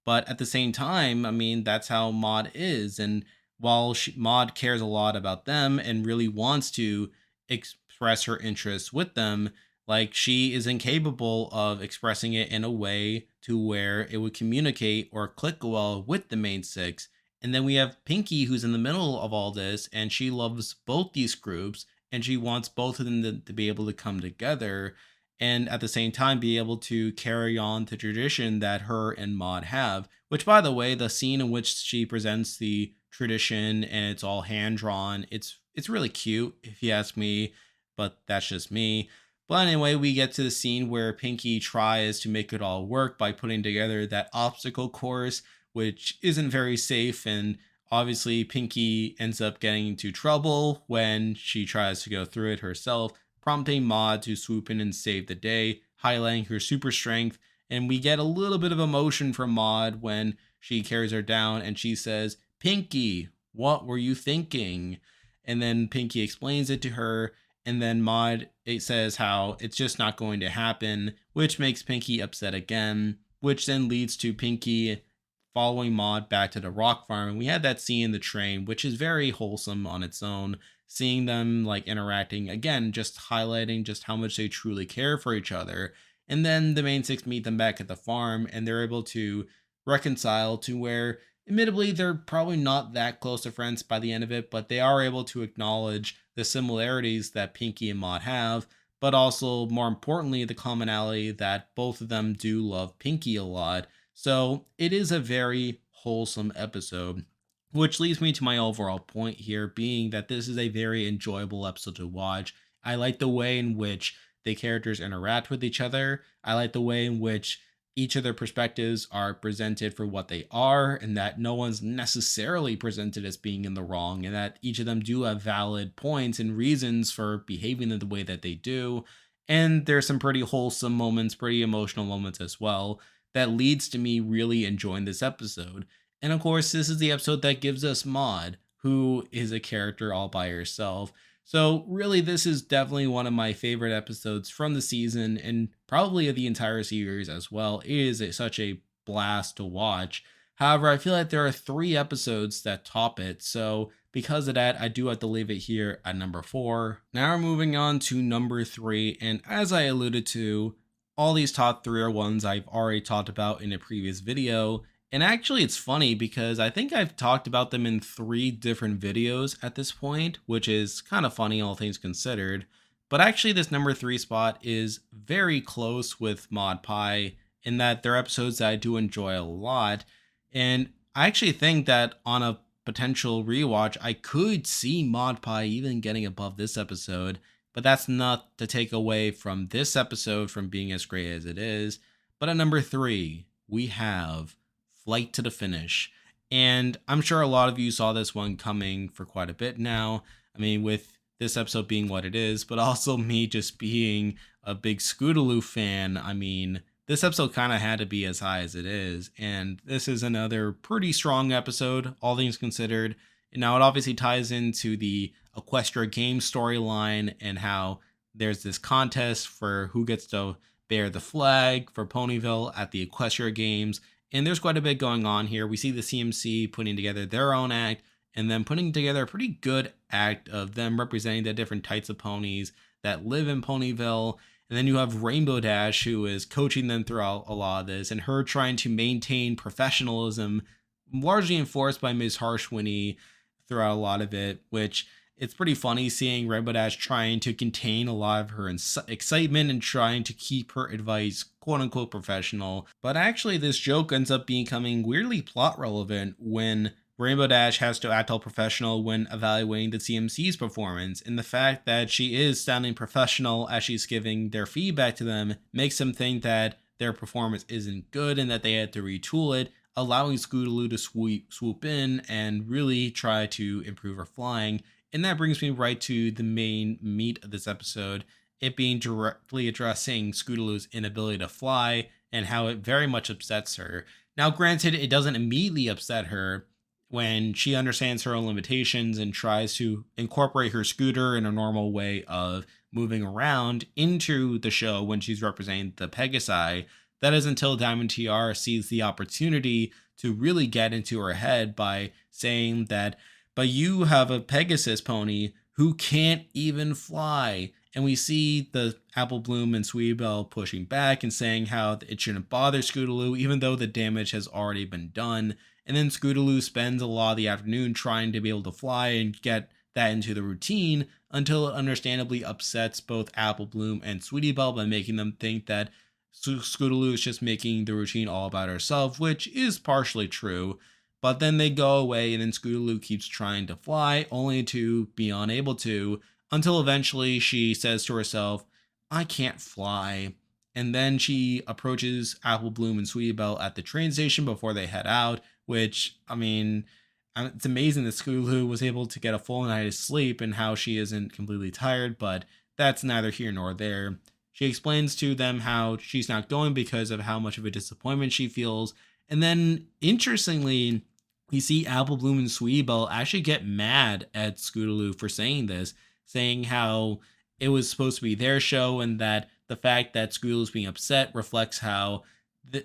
But at the same time, I mean, that's how Maud is. And while Maud cares a lot about them and really wants to express her interests with them, like she is incapable of expressing it in a way to where it would communicate or click well with the main six. And then we have Pinkie, who's in the middle of all this, and she loves both these groups, and she wants both of them to be able to come together and at the same time be able to carry on the tradition that her and Maud have. Which, by the way, the scene in which she presents the tradition and it's all hand drawn, it's really cute if you ask me, but that's just me. But anyway, we get to the scene where Pinkie tries to make it all work by putting together that obstacle course, which isn't very safe. And obviously, Pinkie ends up getting into trouble when she tries to go through it herself, prompting Maud to swoop in and save the day, highlighting her super strength. And we get a little bit of emotion from Maud when she carries her down and she says, "Pinkie, what were you thinking?" And then Pinkie explains it to her. And then Maud it says how it's just not going to happen, which makes Pinkie upset again, which then leads to Pinkie following Maud back to the rock farm. And we had that scene in the train, which is very wholesome on its own. Seeing them like interacting again, just highlighting just how much they truly care for each other. And then the main six meet them back at the farm and they're able to reconcile to where, admittedly, they're probably not that close to friends by the end of it, but they are able to acknowledge the similarities that Pinkie and Maud have, but also, more importantly, the commonality that both of them do love Pinkie a lot. So it is a very wholesome episode, which leads me to my overall point here being that this is a very enjoyable episode to watch. I like the way in which the characters interact with each other. I like the way in which each of their perspectives are presented for what they are, and that no one's necessarily presented as being in the wrong, and that each of them do have valid points and reasons for behaving in the way that they do. And there's some pretty wholesome moments, pretty emotional moments as well, that leads to me really enjoying this episode. And of course, this is the episode that gives us Maud, who is a character all by herself. So, really, this is definitely one of my favorite episodes from the season and probably of the entire series as well. It is such a blast to watch. However, I feel like there are 3 episodes that top it. So, because of that, I do have to leave it here at number 4. Now we're moving on to number 3. And as I alluded to, all these top three are ones I've already talked about in a previous video. And actually, it's funny because I think I've talked about them in three different videos at this point, which is kind of funny, all things considered. But actually, this number three spot is very close with Mod Pie in that they're episodes that I do enjoy a lot. And I actually think that on a potential rewatch, I could see Mod Pie even getting above this episode, but that's not to take away from this episode from being as great as it is. But at number three, we have Flight to the Finish. And I'm sure a lot of you saw this one coming for quite a bit now. I mean, with this episode being what it is, but also me just being a big Scootaloo fan, I mean, this episode kind of had to be as high as it is. And this is another pretty strong episode, all things considered. And now it obviously ties into the Equestria Games storyline and how there's this contest for who gets to bear the flag for Ponyville at the Equestria Games. And there's quite a bit going on here. We see the CMC putting together their own act and then putting together a pretty good act of them representing the different types of ponies that live in Ponyville. And then you have Rainbow Dash, who is coaching them throughout a lot of this, and her trying to maintain professionalism, largely enforced by Ms. Harshwinnie throughout a lot of it, which it's pretty funny seeing Rainbow Dash trying to contain a lot of her excitement and trying to keep her advice quote unquote professional. But actually, this joke ends up becoming weirdly plot relevant when Rainbow Dash has to act all professional when evaluating the CMC's performance, and the fact that she is sounding professional as she's giving their feedback to them makes them think that their performance isn't good and that they had to retool it, allowing Scootaloo to swoop in and really try to improve her flying. And that brings me right to the main meat of this episode, it being directly addressing Scootaloo's inability to fly and how it very much upsets her. Now, granted, it doesn't immediately upset her when she understands her own limitations and tries to incorporate her scooter in a normal way of moving around into the show when she's representing the Pegasi. That is until Diamond Tiara sees the opportunity to really get into her head by saying that, but you have a Pegasus pony who can't even fly. And we see the Apple Bloom and Sweetie Belle pushing back and saying how it shouldn't bother Scootaloo, even though the damage has already been done. And then Scootaloo spends a lot of the afternoon trying to be able to fly and get that into the routine until it understandably upsets both Apple Bloom and Sweetie Belle by making them think that Scootaloo is just making the routine all about herself, which is partially true. But then they go away and then Scootaloo keeps trying to fly, only to be unable to, until eventually she says to herself, I can't fly. And then she approaches Apple Bloom and Sweetie Belle at the train station before they head out, which, I mean, it's amazing that Scootaloo was able to get a full night of sleep and how she isn't completely tired, but that's neither here nor there. She explains to them how she's not going because of how much of a disappointment she feels. And then, interestingly, you see Apple Bloom and Sweetie Belle actually get mad at Scootaloo for saying this, saying how it was supposed to be their show and that the fact that Scootaloo's being upset reflects how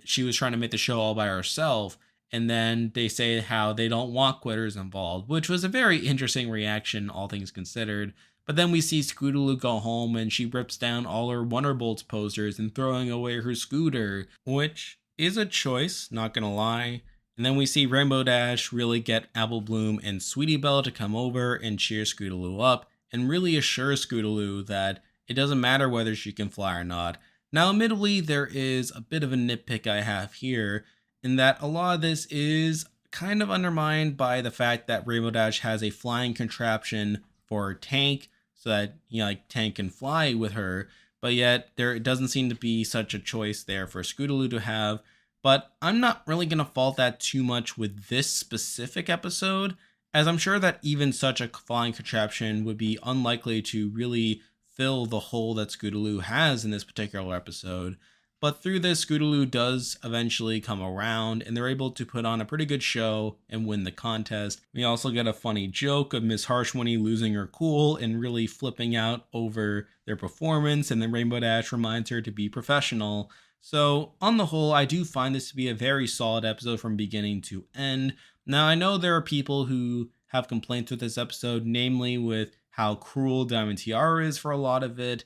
she was trying to make the show all by herself. And then they say how they don't want quitters involved, which was a very interesting reaction, all things considered. But then we see Scootaloo go home and she rips down all her Wonderbolts posters and throwing away her scooter, which is a choice, not gonna lie. And then we see Rainbow Dash really get Apple Bloom and Sweetie Belle to come over and cheer Scootaloo up and really assure Scootaloo that it doesn't matter whether she can fly or not. Now, admittedly, there is a bit of a nitpick I have here, in that a lot of this is kind of undermined by the fact that Rainbow Dash has a flying contraption for Tank so that, like Tank can fly with her, but yet there doesn't seem to be such a choice there for Scootaloo to have. But I'm not really going to fault that too much with this specific episode, as I'm sure that even such a flying contraption would be unlikely to really fill the hole that Scootaloo has in this particular episode. But through this, Scootaloo does eventually come around, and they're able to put on a pretty good show and win the contest. We also get a funny joke of Miss Harshwinnie losing her cool and really flipping out over their performance, and then Rainbow Dash reminds her to be professional. So, on the whole, I do find this to be a very solid episode from beginning to end. Now, I know there are people who have complaints with this episode, namely with how cruel Diamond Tiara is for a lot of it,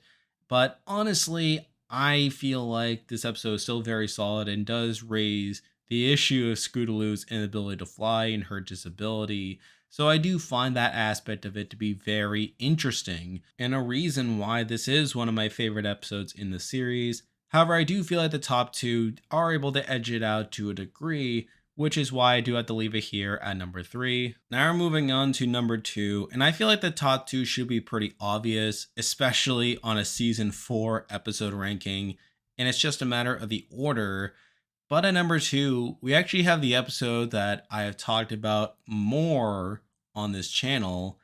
but honestly, I feel like this episode is still very solid and does raise the issue of Scootaloo's inability to fly and her disability. So I do find that aspect of it to be very interesting and a reason why this is one of my favorite episodes in the series. However, I do feel like the top two are able to edge it out to a degree, which is why I do have to leave it here at number 3. Now we're moving on to number 2, and I feel like the top two should be pretty obvious, especially on a season 4 episode ranking, and it's just a matter of the order. But at number 2, we actually have the episode that I have talked about more on this channel,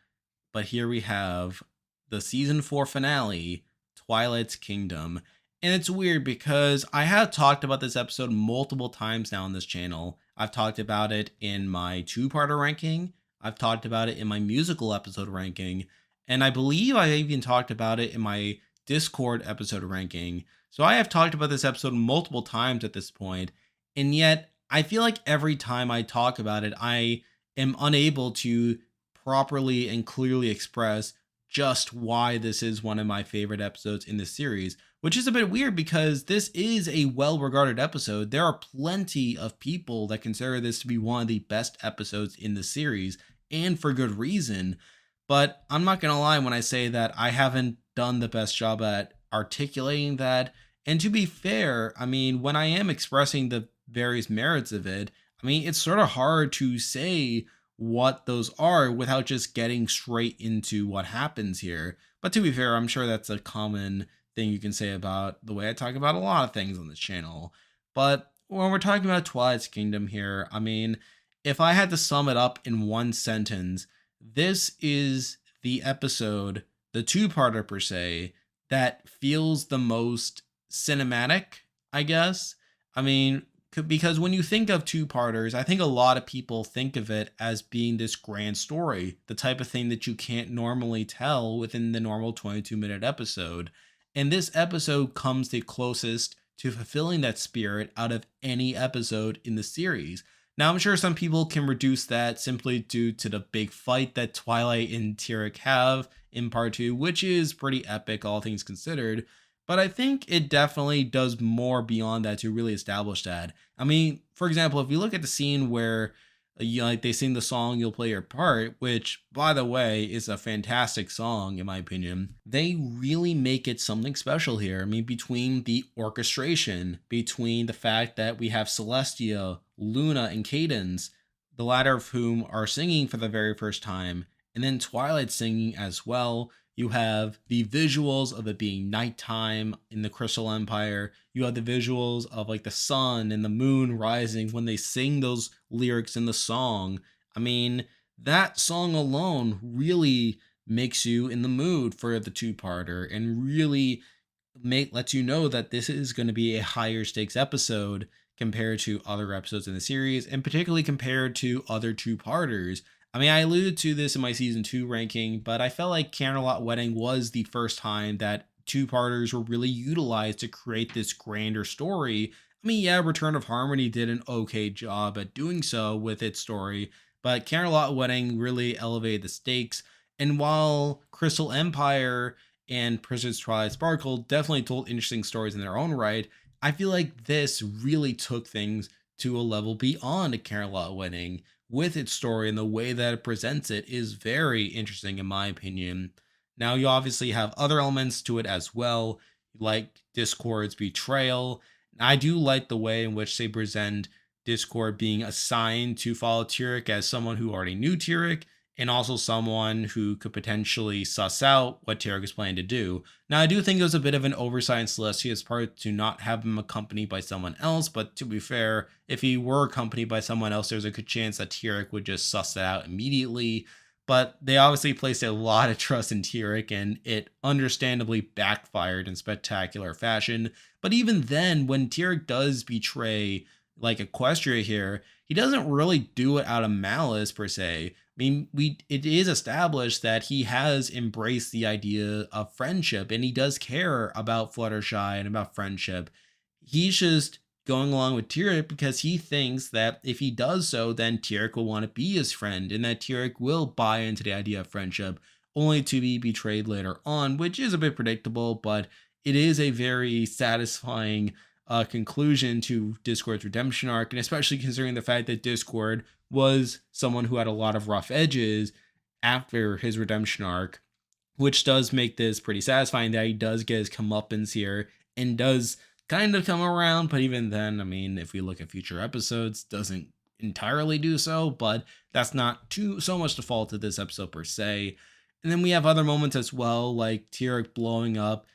but here we have the season 4 finale, Twilight's Kingdom. And it's weird because I have talked about this episode multiple times now on this channel. I've talked about it in my two-parter ranking, I've talked about it in my musical episode ranking, and I believe I even talked about it in my Discord episode ranking. So I have talked about this episode multiple times at this point, and yet I feel like every time I talk about it, I am unable to properly and clearly express just why this is one of my favorite episodes in the series, which is a bit weird because this is a well regarded episode. There are plenty of people that consider this to be one of the best episodes in the series, and for good reason. But I'm not going to lie when I say that I haven't done the best job at articulating that. And to be fair, I mean, when I am expressing the various merits of it, I mean, it's sort of hard to say what those are without just getting straight into what happens here. But to be fair, I'm sure that's a common thing you can say about the way I talk about a lot of things on this channel. But when we're talking about Twilight's Kingdom here, I mean, if I had to sum it up in one sentence, this is the episode, the two-parter per se, that feels the most cinematic, I guess. I mean, because when you think of two-parters, I think a lot of people think of it as being this grand story, the type of thing that you can't normally tell within the normal 22-minute episode. And this episode comes the closest to fulfilling that spirit out of any episode in the series. Now, I'm sure some people can reduce that simply due to the big fight that Twilight and Tyrek have in part 2, which is pretty epic, all things considered. But I think it definitely does more beyond that to really establish that. I mean, for example, if you look at the scene where like they sing the song "You'll Play Your Part," which, by the way, is a fantastic song in my opinion, they really make it something special here. I mean, between the orchestration, between the fact that we have Celestia, Luna, and Cadence, the latter of whom are singing for the very first time, and then Twilight singing as well. You have the visuals of it being nighttime in the Crystal Empire. You have the visuals of like the sun and the moon rising when they sing those lyrics in the song. I mean, that song alone really makes you in the mood for the two-parter and really lets you know that this is going to be a higher stakes episode compared to other episodes in the series, and particularly compared to other two-parters. I mean, I alluded to this in my season 2 ranking, but I felt like Candlelight Wedding was the first time that two-parters were really utilized to create this grander story. I mean, yeah, Return of Harmony did an okay job at doing so with its story, but Candlelight Wedding really elevated the stakes. And while Crystal Empire and Princess Twilight Sparkle definitely told interesting stories in their own right, I feel like this really took things to a level beyond a Candlelight Wedding with its story, and the way that it presents it is very interesting in my opinion. Now, you obviously have other elements to it as well, like Discord's betrayal. I do like the way in which they present Discord being assigned to follow Tyrek as someone who already knew Tyrek, and also someone who could potentially suss out what Tyrek is planning to do. Now, I do think it was a bit of an oversight in Celestia's part to not have him accompanied by someone else, but to be fair, if he were accompanied by someone else, there's a good chance that Tyrek would just suss that out immediately. But they obviously placed a lot of trust in Tyrek, and it understandably backfired in spectacular fashion. But even then, when Tyrek does betray like Equestria here, he doesn't really do it out of malice per se. I mean, it is established that he has embraced the idea of friendship, and he does care about Fluttershy and about friendship. He's just going along with Tyrek because he thinks that if he does so, then Tyrek will want to be his friend, and that Tyrek will buy into the idea of friendship, only to be betrayed later on, which is a bit predictable, but it is a very satisfying conclusion to Discord's redemption arc, and especially considering the fact that Discord was someone who had a lot of rough edges after his redemption arc, which does make this pretty satisfying that he does get his comeuppance here and does kind of come around. But even then, I mean, if we look at future episodes, doesn't entirely do so, but that's not too so much the fault of this episode per se. And then we have other moments as well, like Tyrek blowing up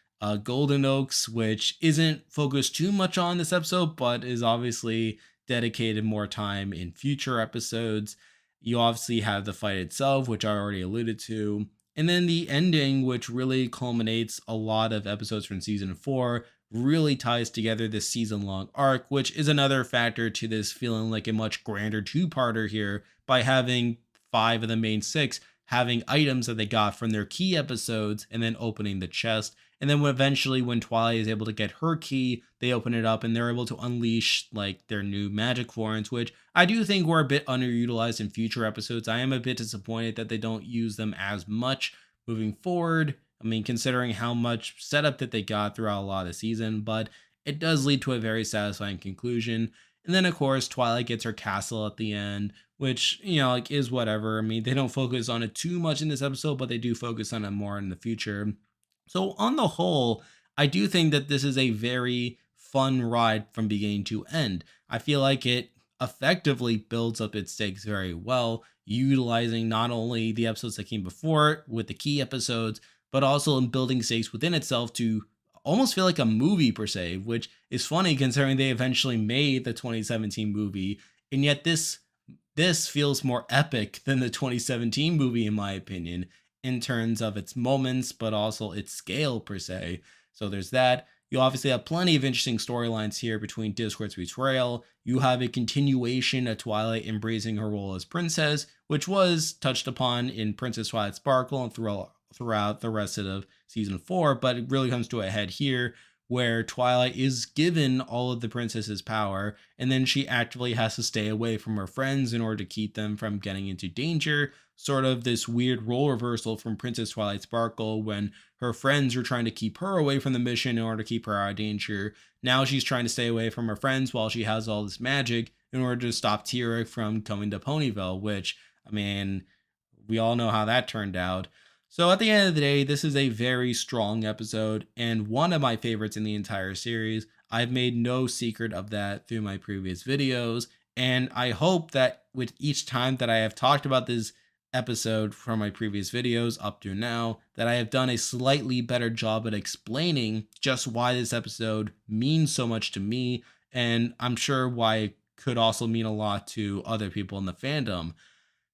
Golden Oaks, which isn't focused too much on this episode, but is obviously dedicated more time in future episodes. You obviously have the fight itself, which I already alluded to. And then the ending, which really culminates a lot of episodes from season 4, really ties together this season long arc, which is another factor to this feeling like a much grander two-parter here by having 5 of the main 6 having items that they got from their key episodes and then opening the chest. And then eventually when Twilight is able to get her key, they open it up and they're able to unleash like their new magic forms, which I do think were a bit underutilized in future episodes. I am a bit disappointed that they don't use them as much moving forward. I mean, considering how much setup that they got throughout a lot of the season, but it does lead to a very satisfying conclusion. And then, of course, Twilight gets her castle at the end, which, like is whatever. I mean, they don't focus on it too much in this episode, but they do focus on it more in the future. So, on the whole, I do think that this is a very fun ride from beginning to end. I feel like it effectively builds up its stakes very well, utilizing not only the episodes that came before it with the key episodes, but also in building stakes within itself to almost feel like a movie per se, which is funny considering they eventually made the 2017 movie, and yet this feels more epic than the 2017 movie in my opinion in terms of its moments, but also its scale per se. So there's that. You obviously have plenty of interesting storylines here between Discord's betrayal. You have a continuation of Twilight embracing her role as princess, which was touched upon in Princess Twilight Sparkle and throughout the rest of season 4, but it really comes to a head here where Twilight is given all of the princess's power, and then she actively has to stay away from her friends in order to keep them from getting into danger. Sort of this weird role reversal from Princess Twilight Sparkle when her friends are trying to keep her away from the mission in order to keep her out of danger. Now she's trying to stay away from her friends while she has all this magic in order to stop Tyrek from coming to Ponyville, which, I mean, we all know how that turned out. So at the end of the day, this is a very strong episode and one of my favorites in the entire series. I've made no secret of that through my previous videos, and I hope that with each time that I have talked about this episode from my previous videos up to now, that I have done a slightly better job at explaining just why this episode means so much to me, and I'm sure why it could also mean a lot to other people in the fandom.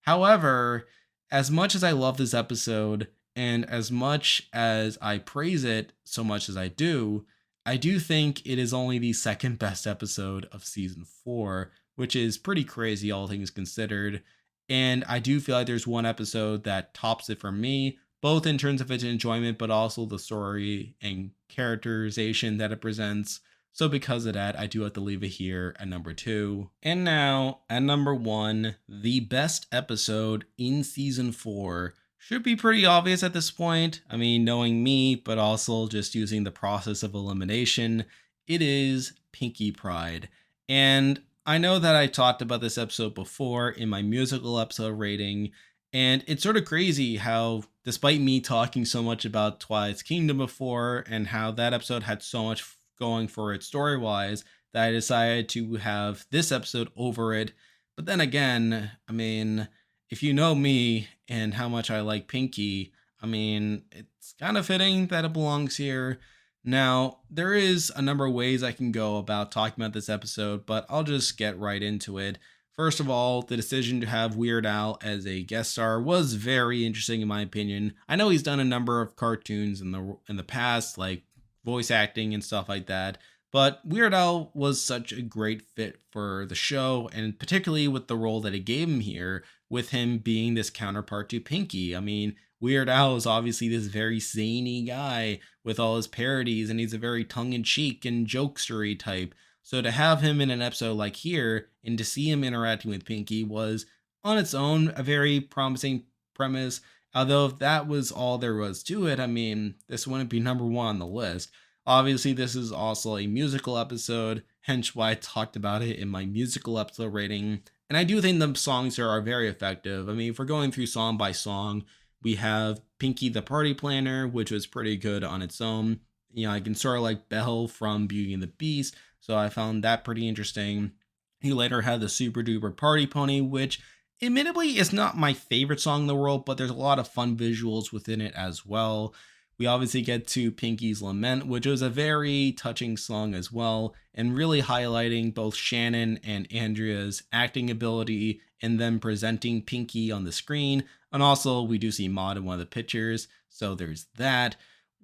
However, as much as I love this episode and as much as I praise it so much as I do think it is only the second best episode of season 4, which is pretty crazy, all things considered. And I do feel like there's one episode that tops it for me, both in terms of its enjoyment, but also the story and characterization that it presents. So because of that, I do have to leave it here at number 2. And now at number 1, the best episode in season 4 should be pretty obvious at this point. I mean, knowing me, but also just using the process of elimination, it is Pinkie Pride. And I know that I talked about this episode before in my musical episode rating, and it's sort of crazy how, despite me talking so much about Twilight's Kingdom before and how that episode had so much going for it story wise, that I decided to have this episode over it. But then again, I mean, if you know me and how much I like Pinkie, I mean, it's kind of fitting that it belongs here. Now, there is a number of ways I can go about talking about this episode, but I'll just get right into it. First of all, the decision to have Weird Al as a guest star was very interesting in my opinion. I know he's done a number of cartoons in the past, like voice acting and stuff like that, but Weird Al was such a great fit for the show, and particularly with the role that it gave him here, with him being this counterpart to Pinkie. I mean, Weird Al is obviously this very zany guy with all his parodies, and he's a very tongue-in-cheek and jokestery type. So to have him in an episode like here, and to see him interacting with Pinkie was, on its own, a very promising premise. Although if that was all there was to it, I mean, this wouldn't be number 1 on the list. Obviously, this is also a musical episode, hence why I talked about it in my musical episode rating. And I do think the songs here are very effective. I mean, if we're going through song by song, we have Pinkie the Party Planner, which was pretty good on its own. I can sort of like Belle from Beauty and the Beast, so I found that pretty interesting. He later had the Super Duper Party Pony, which admittedly is not my favorite song in the world, but there's a lot of fun visuals within it as well. We obviously get to Pinkie's Lament, which was a very touching song as well, and really highlighting both Shannon and Andrea's acting ability and them presenting Pinkie on the screen. And also, we do see Maud in one of the pictures, so there's that.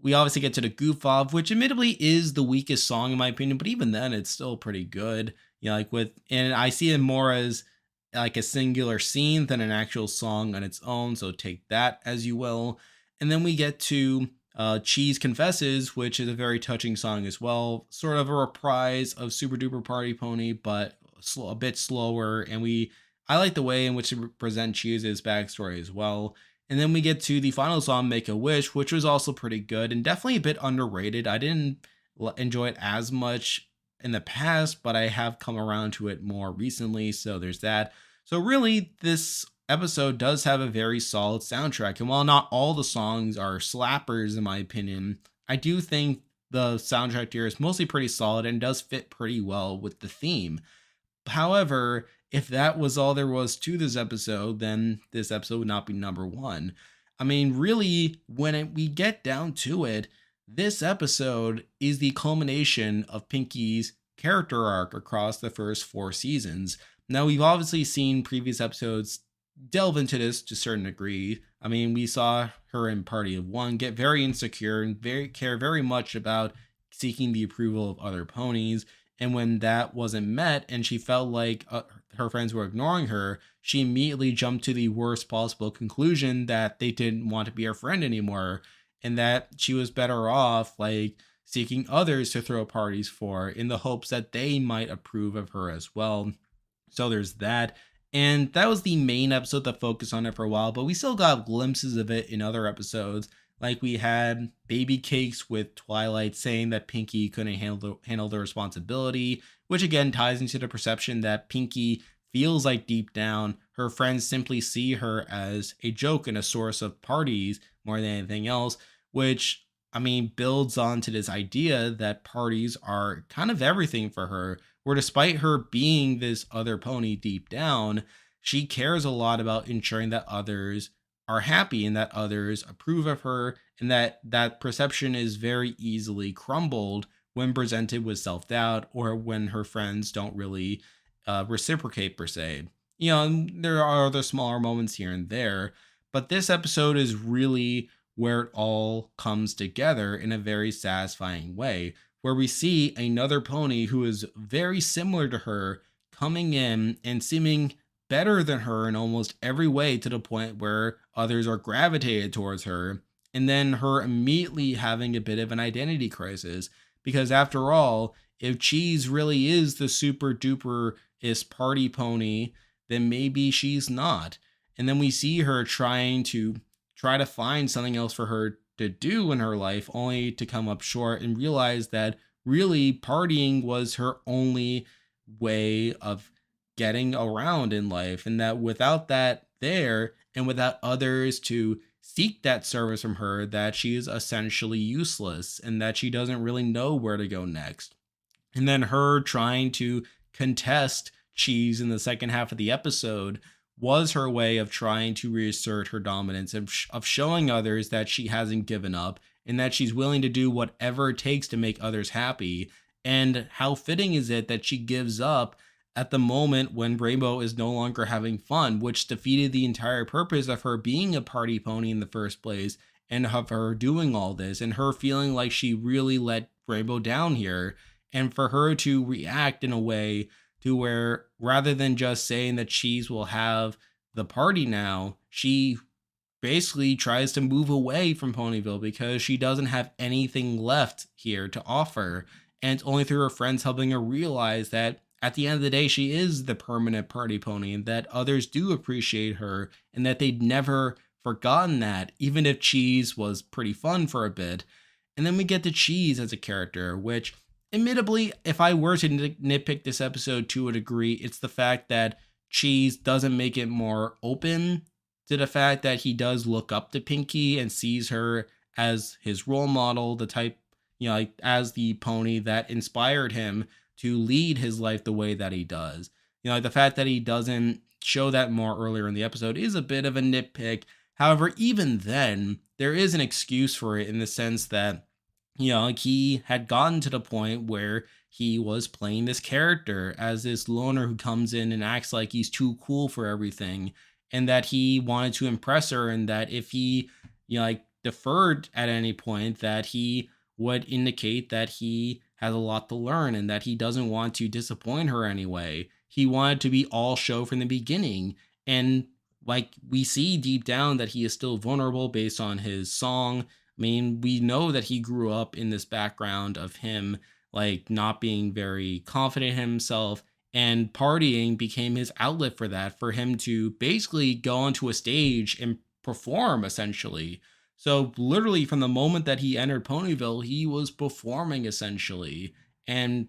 We obviously get to the Goof Off, which admittedly is the weakest song in my opinion, but even then, it's still pretty good. And I see it more as like a singular scene than an actual song on its own, so take that as you will. And then we get to Cheese Confesses, which is a very touching song as well, sort of a reprise of Super Duper Party Pony, but a bit slower. And I like the way in which they present Cheese's backstory as well. And then we get to the final song, Make a Wish, which was also pretty good and definitely a bit underrated. I didn't enjoy it as much in the past, but I have come around to it more recently. So there's that. So really, this episode does have a very solid soundtrack. And while not all the songs are slappers, in my opinion, I do think the soundtrack here is mostly pretty solid and does fit pretty well with the theme. However, if that was all there was to this episode, then this episode would not be number one. I mean, really, we get down to it, this episode is the culmination of Pinkie's character arc across the first 4 seasons. Now, we've obviously seen previous episodes delve into this to a certain degree. I mean, we saw her in Party of One get very insecure and care very much about seeking the approval of other ponies. And when that wasn't met and she felt like her friends were ignoring her, she immediately jumped to the worst possible conclusion that they didn't want to be her friend anymore and that she was better off like seeking others to throw parties for in the hopes that they might approve of her as well. So there's that. And that was the main episode that focused on it for a while, but we still got glimpses of it in other episodes. Like we had Baby Cakes with Twilight saying that Pinkie couldn't handle the responsibility, which again ties into the perception that Pinkie feels like deep down her friends simply see her as a joke and a source of parties more than anything else, which I mean builds onto this idea that parties are kind of everything for her, where despite her being this other pony deep down, she cares a lot about ensuring that others are happy and that others approve of her, and that perception is very easily crumbled when presented with self-doubt or when her friends don't really reciprocate per se. And there are other smaller moments here and there, but this episode is really where it all comes together in a very satisfying way, where we see another pony who is very similar to her coming in and seeming better than her in almost every way to the point where others are gravitated towards her, and then her immediately having a bit of an identity crisis. Because after all, if Cheese really is the super duper-ist party pony, then maybe she's not. And then we see her trying to find something else for her to do in her life, only to come up short and realize that really partying was her only way of getting around in life, and that without that there and without others to seek that service from her, that she is essentially useless and that she doesn't really know where to go next. And then her trying to contest Cheese in the second half of the episode was her way of trying to reassert her dominance, of showing others that she hasn't given up and that she's willing to do whatever it takes to make others happy. And how fitting is it that she gives up at the moment when Rainbow is no longer having fun, which defeated the entire purpose of her being a party pony in the first place, and of her doing all this, and her feeling like she really let Rainbow down here, and for her to react in a way to where rather than just saying that Cheese will have the party now, she basically tries to move away from Ponyville because she doesn't have anything left here to offer. And it's only through her friends helping her realize that at the end of the day, she is the permanent party pony and that others do appreciate her and that they'd never forgotten that, even if Cheese was pretty fun for a bit. And then we get the Cheese as a character, which admittedly, if I were to nitpick this episode to a degree, it's the fact that Cheese doesn't make it more open to the fact that he does look up to Pinkie and sees her as his role model, the type, like as the pony that inspired him to lead his life the way that he does. Like the fact that he doesn't show that more earlier in the episode is a bit of a nitpick. However, even then, there is an excuse for it in the sense that, like he had gotten to the point where he was playing this character as this loner who comes in and acts like he's too cool for everything, and that he wanted to impress her, and that if he, like deferred at any point, that he would indicate that he has a lot to learn and that he doesn't want to disappoint her anyway. He wanted to be all show from the beginning. And like we see deep down that he is still vulnerable based on his song. I mean, we know that he grew up in this background of him like not being very confident in himself, and partying became his outlet for that, for him to basically go onto a stage and perform essentially. So literally from the moment that he entered Ponyville, he was performing essentially. And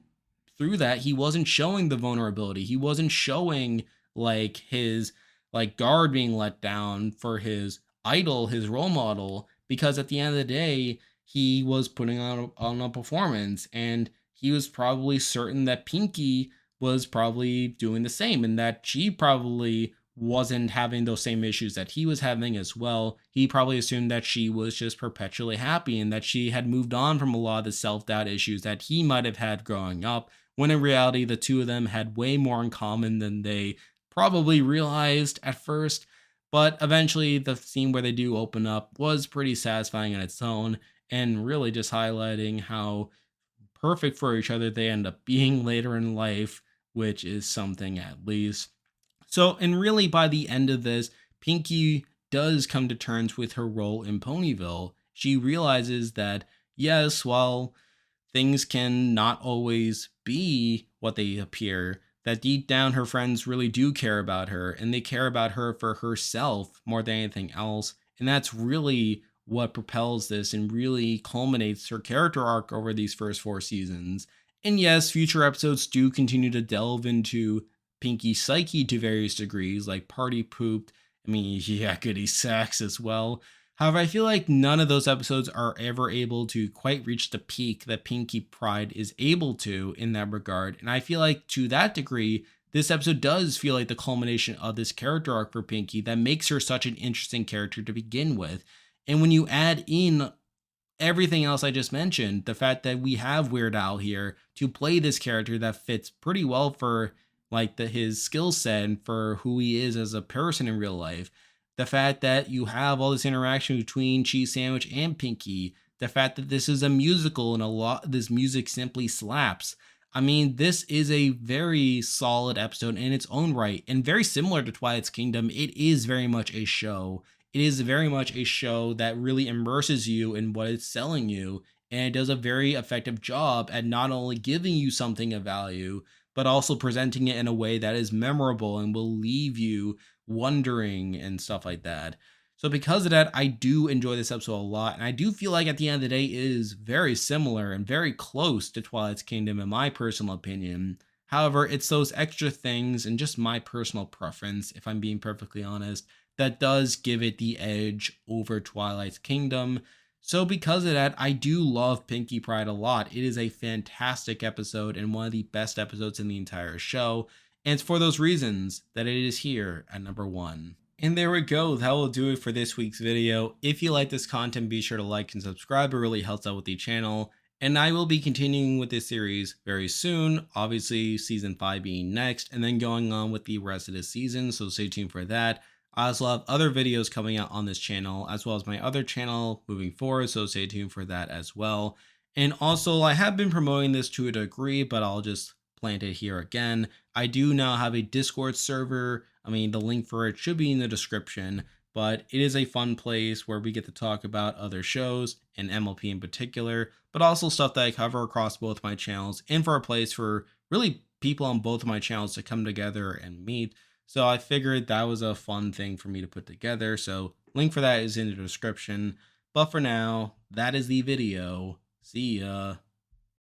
through that, he wasn't showing the vulnerability. He wasn't showing like his like guard being let down for his idol, his role model, because at the end of the day, he was putting on a performance, and he was probably certain that Pinkie was probably doing the same, and that she probably wasn't having those same issues that he was having as well. He probably assumed that she was just perpetually happy and that she had moved on from a lot of the self-doubt issues that he might have had growing up, when in reality the two of them had way more in common than they probably realized at first. But eventually the scene where they do open up was pretty satisfying in its own, and really just highlighting how perfect for each other they end up being later in life, which is something at least. So, and really by the end of this, Pinkie does come to terms with her role in Ponyville. She realizes that, yes, while things can not always be what they appear, that deep down her friends really do care about her, and they care about her for herself more than anything else. And that's really what propels this and really culminates her character arc over these first 4 seasons. And yes, future episodes do continue to delve into Pinkie's psyche to various degrees, like Party Pooped. I mean, yakety sax as well. However, I feel like none of those episodes are ever able to quite reach the peak that Pinkie Pride is able to in that regard. And I feel like to that degree, this episode does feel like the culmination of this character arc for Pinkie that makes her such an interesting character to begin with. And when you add in everything else I just mentioned, the fact that we have Weird Al here to play this character that fits pretty well for like his skill set and for who he is as a person in real life. The fact that you have all this interaction between Cheese Sandwich and Pinkie, the fact that this is a musical and a lot this music simply slaps. I mean, this is a very solid episode in its own right, and very similar to Twilight's Kingdom, it is very much a show. It is very much a show that really immerses you in what it's selling you, and it does a very effective job at not only giving you something of value, but also presenting it in a way that is memorable and will leave you wondering and stuff like that. So because of that, I do enjoy this episode a lot, and I do feel like at the end of the day it is very similar and very close to Twilight's Kingdom in my personal opinion. However, it's those extra things and just my personal preference, if I'm being perfectly honest, that does give it the edge over Twilight's Kingdom. So because of that, I do love Pinkie Pride a lot. It is a fantastic episode and one of the best episodes in the entire show. And it's for those reasons that it is here at number 1. And there we go. That will do it for this week's video. If you like this content, be sure to like and subscribe. It really helps out with the channel. And I will be continuing with this series very soon. Obviously, season 5 being next, and then going on with the rest of the season. So stay tuned for that. I also have other videos coming out on this channel, as well as my other channel moving forward. So stay tuned for that as well. And also, I have been promoting this to a degree, but I'll just plant it here again. I do now have a Discord server. I mean, the link for it should be in the description, but it is a fun place where we get to talk about other shows and MLP in particular, but also stuff that I cover across both my channels, and for a place for really people on both of my channels to come together and meet. So I figured that was a fun thing for me to put together. So link for that is in the description. But for now, that is the video. See ya.